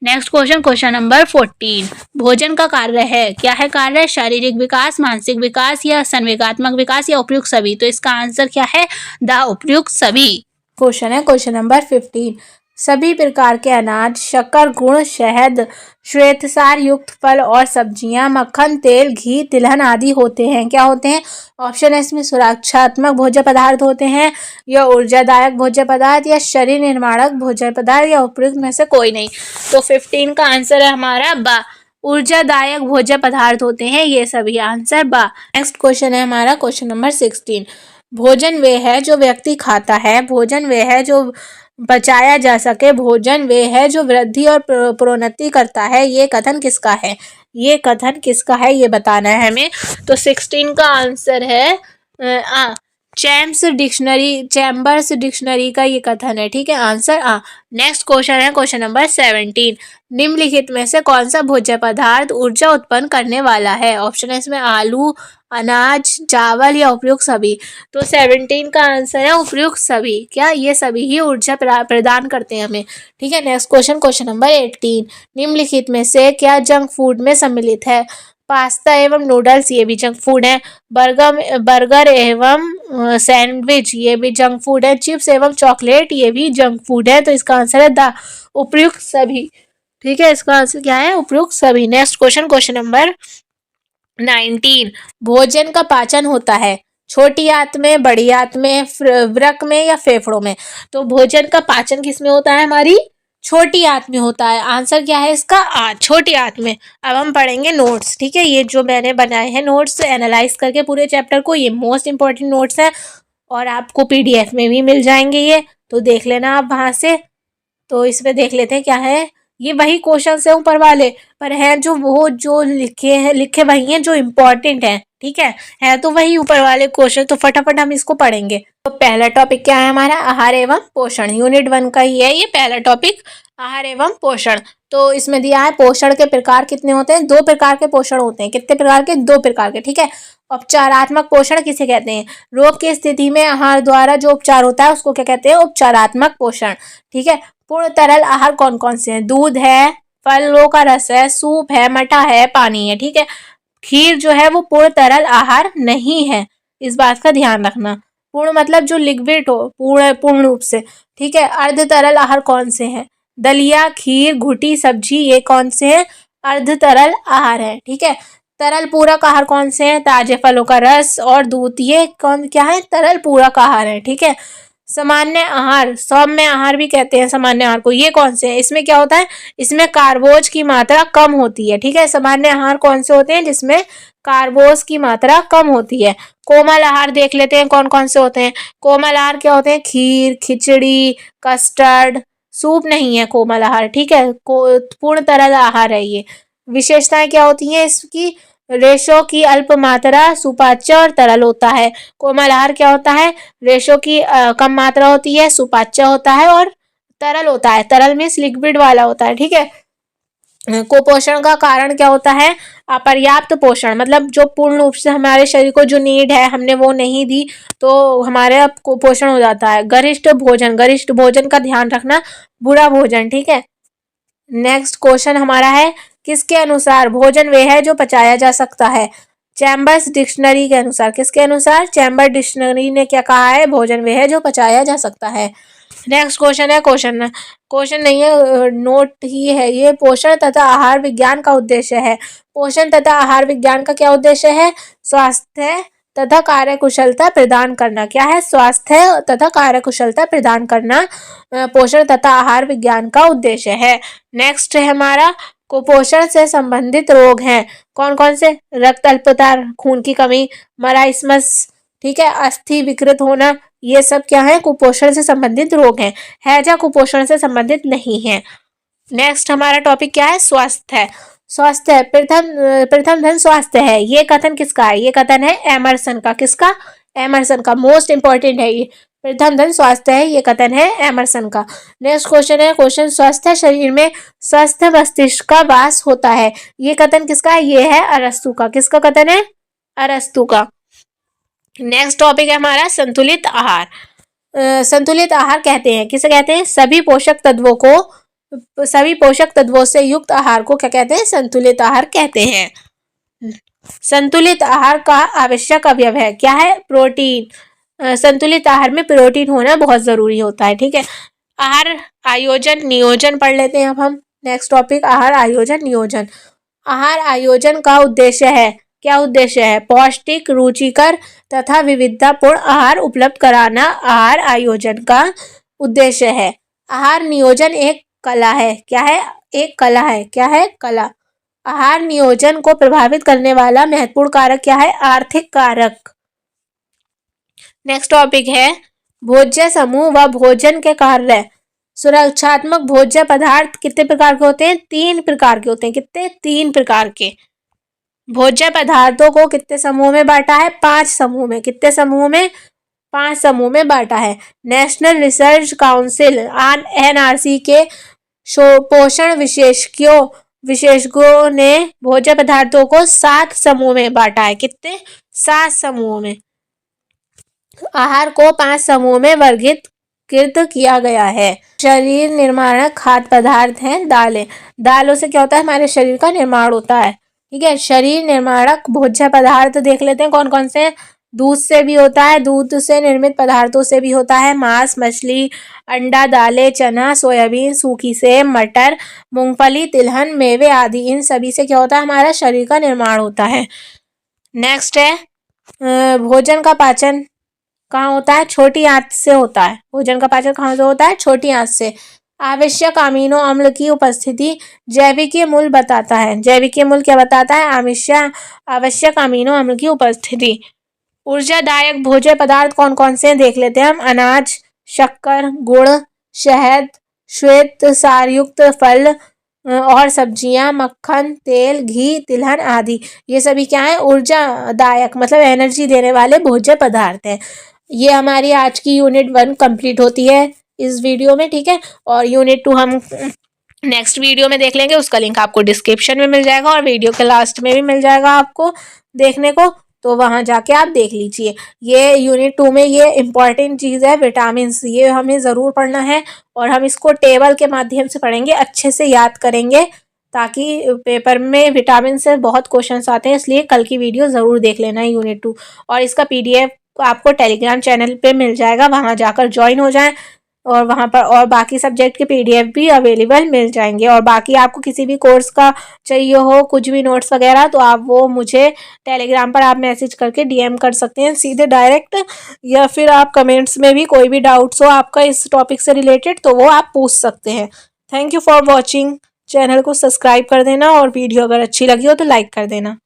Next question, question number 14। भोजन का कार्य है। क्या है कार्य? शारीरिक विकास, मानसिक विकास, या संवेगात्मक विकास, या उपयुक्त सभी। तो इसका आंसर क्या है? द उपयुक्त सभी। क्वेश्चन है क्वेश्चन नंबर 15। सभी प्रकार के अनाज, शक्कर, गुड़, शहद, श्वेतसार युक्त फल और सब्जियां, मक्खन, तेल, घी, तिलहन आदि होते हैं। क्या होते हैं? ऑप्शन है इसमें सुरक्षात्मक भोज्य पदार्थ होते हैं, या ऊर्जादायक भोज्य पदार्थ, या शरीर निर्माणक भोज्य पदार्थ, या उपयुक्त में से कोई नहीं। तो 15 का आंसर है हमारा बा, ऊर्जादायक भोज्य पदार्थ होते हैं ये सभी। आंसर बा। नेक्स्ट क्वेश्चन है हमारा क्वेश्चन नंबर 16। भोजन वे है जो व्यक्ति खाता है। भोजन वे है जो पचाया जा सके भोजन वे है जो वृद्धि और प्रोन्नति करता है। ये कथन किसका है? ये कथन किसका है ये बताना है हमें। तो 16 का आंसर है चैम्बर्स डिक्शनरी का ये कथन है। ठीक है, आंसर नेक्स्ट क्वेश्चन है क्वेश्चन नंबर 17। निम्नलिखित में से कौन सा भोज्य पदार्थ ऊर्जा उत्पन्न करने वाला है? ऑप्शन है इसमें आलू, अनाज, चावल या उपयुक्त सभी। तो 17 का आंसर है उपयुक्त सभी। क्या ये सभी ही ऊर्जा प्रदान करते हैं हमें। ठीक है, नेक्स्ट क्वेश्चन क्वेश्चन नंबर 18। निम्नलिखित में से क्या जंक फूड में सम्मिलित है? पास्ता एवं नूडल्स ये भी जंक फूड है। बर्गर एवं सैंडविच ये भी जंक फूड है। चिप्स एवं चॉकलेट ये भी जंक फूड है। तो इसका आंसर है द उपयुक्त सभी। ठीक है, इसका आंसर क्या है? उपयुक्त सभी। Next question question number 19। भोजन का पाचन होता है छोटी आंत में, बड़ी आंत में, वृक्क में या फेफड़ों में? तो भोजन का पाचन किस में होता है? हमारी छोटी आंत में होता है। आंसर क्या है इसका? छोटी आंत में। अब हम पढ़ेंगे नोट्स। ठीक है, ये जो मैंने बनाए हैं नोट्स एनालाइज करके पूरे चैप्टर को, ये मोस्ट इंपॉर्टेंट नोट्स हैं और आपको पीडीएफ में भी मिल जाएंगे ये, तो देख लेना आप वहाँ से। तो इसमें देख लेते हैं क्या है। ये वही क्वेश्चन है ऊपर वाले, पर है जो वो जो लिखे वही हैं जो इम्पोर्टेंट हैं। ठीक है तो वही ऊपर वाले क्वेश्चन। तो फटाफट हम इसको पढ़ेंगे। तो पहला टॉपिक क्या है हमारा? आहार एवं पोषण। यूनिट 1 का ही है ये पहला टॉपिक, आहार एवं पोषण। तो इसमें दिया है पोषण के प्रकार कितने होते हैं? 2 प्रकार के पोषण होते हैं। कितने प्रकार के? 2 प्रकार के। ठीक है, उपचारात्मक पोषण किसे कहते हैं? रोग की स्थिति में आहार द्वारा जो उपचार होता है उसको क्या कहते हैं? उपचारात्मक पोषण। ठीक है, पूर्ण तरल आहार कौन कौन से हैं? दूध है, फलों का रस है, सूप है, मठा है, पानी है। ठीक है, खीर जो है वो पूर्ण तरल आहार नहीं है, इस बात का ध्यान रखना। पूर्ण मतलब जो लिक्विड हो, पूर्ण रूप से। ठीक है, अर्ध तरल आहार कौन से हैं? दलिया, खीर, घुटी सब्जी ये कौन से हैं? अर्ध तरल आहार है। ठीक है, तरल पूरक आहार कौन से हैं? ताजे फलों का रस और दूध ये कौन क्या है? तरल पूरक आहार है। ठीक है, सामान्य आहार, सौम्य आहार भी कहते हैं सामान्य आहार को, ये कौन से हैं? इसमें क्या होता है? इसमें कार्बोज की मात्रा कम होती है। ठीक है, सामान्य आहार कौन से होते हैं? जिसमें कार्बोज की मात्रा कम होती है। कोमल आहार देख लेते हैं कौन कौन से होते हैं। कोमल आहार क्या होते हैं? खीर, खिचड़ी, कस्टर्ड, सूप नहीं है कोमल आहार। ठीक है, पूर्ण तरल आहार है ये। विशेषताएं क्या होती हैं इसकी? रेशो की अल्प मात्रा, सुपाच्य और तरल होता है। कोमल आहार क्या होता है? रेशो की कम मात्रा होती है, सुपाच्य होता है और तरल होता है। तरल मीन्स लिक्विड वाला होता है। ठीक है, कुपोषण का कारण क्या होता है? अपर्याप्त पोषण, मतलब जो पूर्ण रूप से हमारे शरीर को जो नीड है हमने वो नहीं दी तो हमारे कुपोषण हो जाता है। गरिष्ठ भोजन का ध्यान रखना, बुरा भोजन। ठीक है, नेक्स्ट क्वेश्चन हमारा है किसके अनुसार भोजन वे है जो पचाया जा सकता है? चैम्बर्स डिक्शनरी के अनुसार। किसके अनुसार? चैम्बर डिक्शनरी ने क्या कहा है? भोजन वे है जो पचाया जा सकता है। नेक्स्ट क्वेश्चन है क्वेश्चन नहीं है, नोट ही है ये। पोषण तथा आहार विज्ञान का उद्देश्य है। पोषण तथा आहार विज्ञान का क्या उद्देश्य है? स्वास्थ्य तथा कार्यकुशलता प्रदान करना। क्या है? स्वास्थ्य तथा कार्यकुशलता प्रदान करना पोषण तथा आहार विज्ञान का उद्देश्य है। नेक्स्ट है हमारा कुपोषण से संबंधित रोग हैं। कौन कौन से? रक्त अल्पता, खून की कमी, मराइस्मस, ठीक है, अस्थि विकृत होना, ये सब क्या है? कुपोषण से संबंधित रोग हैं। हैजा कुपोषण से संबंधित नहीं है। नेक्स्ट हमारा टॉपिक क्या है? स्वास्थ्य। स्वास्थ्य प्रथम धन स्वास्थ्य है, ये कथन किसका है? ये कथन है एमरसन का। किसका? एमरसन का। मोस्ट इंपॉर्टेंट है ये। प्रथम धन स्वास्थ्य है, ये कथन है एमरसन का। नेक्स्ट क्वेश्चन है स्वस्थ शरीर में स्वस्थ मस्तिष्क का वास होता है, ये कथन किसका है? ये है अरस्तु का। किसका कथन है? अरस्तु का। नेक्स्ट टॉपिक है हमारा संतुलित आहार। संतुलित आहार कहते हैं, किसे कहते हैं? सभी पोषक तत्वों से युक्त आहार को क्या कहते हैं? संतुलित आहार कहते हैं। संतुलित आहार का आवश्यक अवयव है, क्या है? प्रोटीन। संतुलित आहार में प्रोटीन होना बहुत जरूरी होता है। ठीक है, आहार आयोजन नियोजन पढ़ लेते हैं अब हम। नेक्स्ट टॉपिक आहार आयोजन नियोजन। आहार आयोजन का उद्देश्य है, क्या उद्देश्य है? पौष्टिक, रुचिकर तथा विविधतापूर्ण आहार उपलब्ध कराना आहार आयोजन का उद्देश्य है। आहार नियोजन एक कला है, क्या है? एक कला है। क्या है? कला। आहार नियोजन को प्रभावित करने वाला महत्वपूर्ण कारक क्या है? आर्थिक कारक। नेक्स्ट टॉपिक है भोज्य समूह व भोजन के कार्य। सुरक्षात्मक भोज्य पदार्थ कितने प्रकार के होते हैं? 3 प्रकार के होते हैं। कितने? 3 प्रकार के। भोज्य पदार्थों को कितने समूह में बांटा है? 5 समूह में। कितने समूह में? 5 समूह में बांटा है। नेशनल रिसर्च काउंसिल NRC के पोषण विशेषज्ञों ने भोज्य पदार्थों को 7 समूह में बांटा है। कितने? 7 समूह में। आहार को 5 समूह में वर्गीकृत किया गया है। शरीर निर्माणक खाद्य पदार्थ हैं दालें। दालों से क्या होता है? हमारे शरीर का निर्माण होता है। ठीक है। शरीर निर्माणक भोज्य पदार्थ देख लेते हैं कौन कौन से हैं। दूध से भी होता है, दूध से निर्मित पदार्थों से भी होता है। मांस, मछली, अंडा, दालें, चना, सोयाबीन, सूखी सेब, मटर, मूंगफली, तिलहन, मेवे आदि, इन सभी से क्या होता है? हमारा शरीर का निर्माण होता है। नेक्स्ट है भोजन का पाचन कहाँ होता है? छोटी आंत से होता है। भोजन का पाचन कहाँ से होता है? छोटी आंत से। आवश्यक अमीनो अम्ल की उपस्थिति जैविकीय मूल्य बताता है। जैविकीय मूल्य क्या बताता है? आवश्यक अमीनो अम्ल की उपस्थिति। ऊर्जादायक भोज्य पदार्थ कौन कौन से हैं देख लेते हैं हम। अनाज, शक्कर, गुड़, शहद, श्वेत सारयुक्त फल और सब्जियां, मक्खन, तेल, घी, तिलहन आदि, ये सभी क्या है? ऊर्जादायक मतलब एनर्जी देने वाले भोज्य पदार्थ हैं। ये हमारी आज की यूनिट 1 कंप्लीट होती है इस वीडियो में। ठीक है। और यूनिट 2 हम नेक्स्ट वीडियो में देख लेंगे। उसका लिंक आपको डिस्क्रिप्शन में मिल जाएगा और वीडियो के लास्ट में भी मिल जाएगा आपको देखने को, तो वहां जाके आप देख लीजिए। ये यूनिट 2 में ये इम्पॉर्टेंट चीज़ है विटामिन, ये हमें ज़रूर पढ़ना है और हम इसको टेबल के माध्यम से पढ़ेंगे, अच्छे से याद करेंगे, ताकि पेपर में विटामिन से बहुत क्वेश्चंस आते हैं। इसलिए कल की वीडियो ज़रूर देख लेना है यूनिट 2। और इसका PDF आपको टेलीग्राम चैनल पे मिल जाएगा, वहां जाकर ज्वाइन हो जाएं और वहां पर और बाकी सब्जेक्ट के PDF भी अवेलेबल मिल जाएंगे। और बाकी आपको किसी भी कोर्स का चाहिए हो, कुछ भी नोट्स वगैरह, तो आप वो मुझे टेलीग्राम पर आप मैसेज करके DM कर सकते हैं सीधे डायरेक्ट, या फिर आप कमेंट्स में भी कोई भी डाउट्स हो आपका इस टॉपिक से रिलेटेड तो वो आप पूछ सकते हैं। Thank you for watching. Channel को सब्सक्राइब कर देना और वीडियो अगर अच्छी लगी हो तो लाइक कर देना।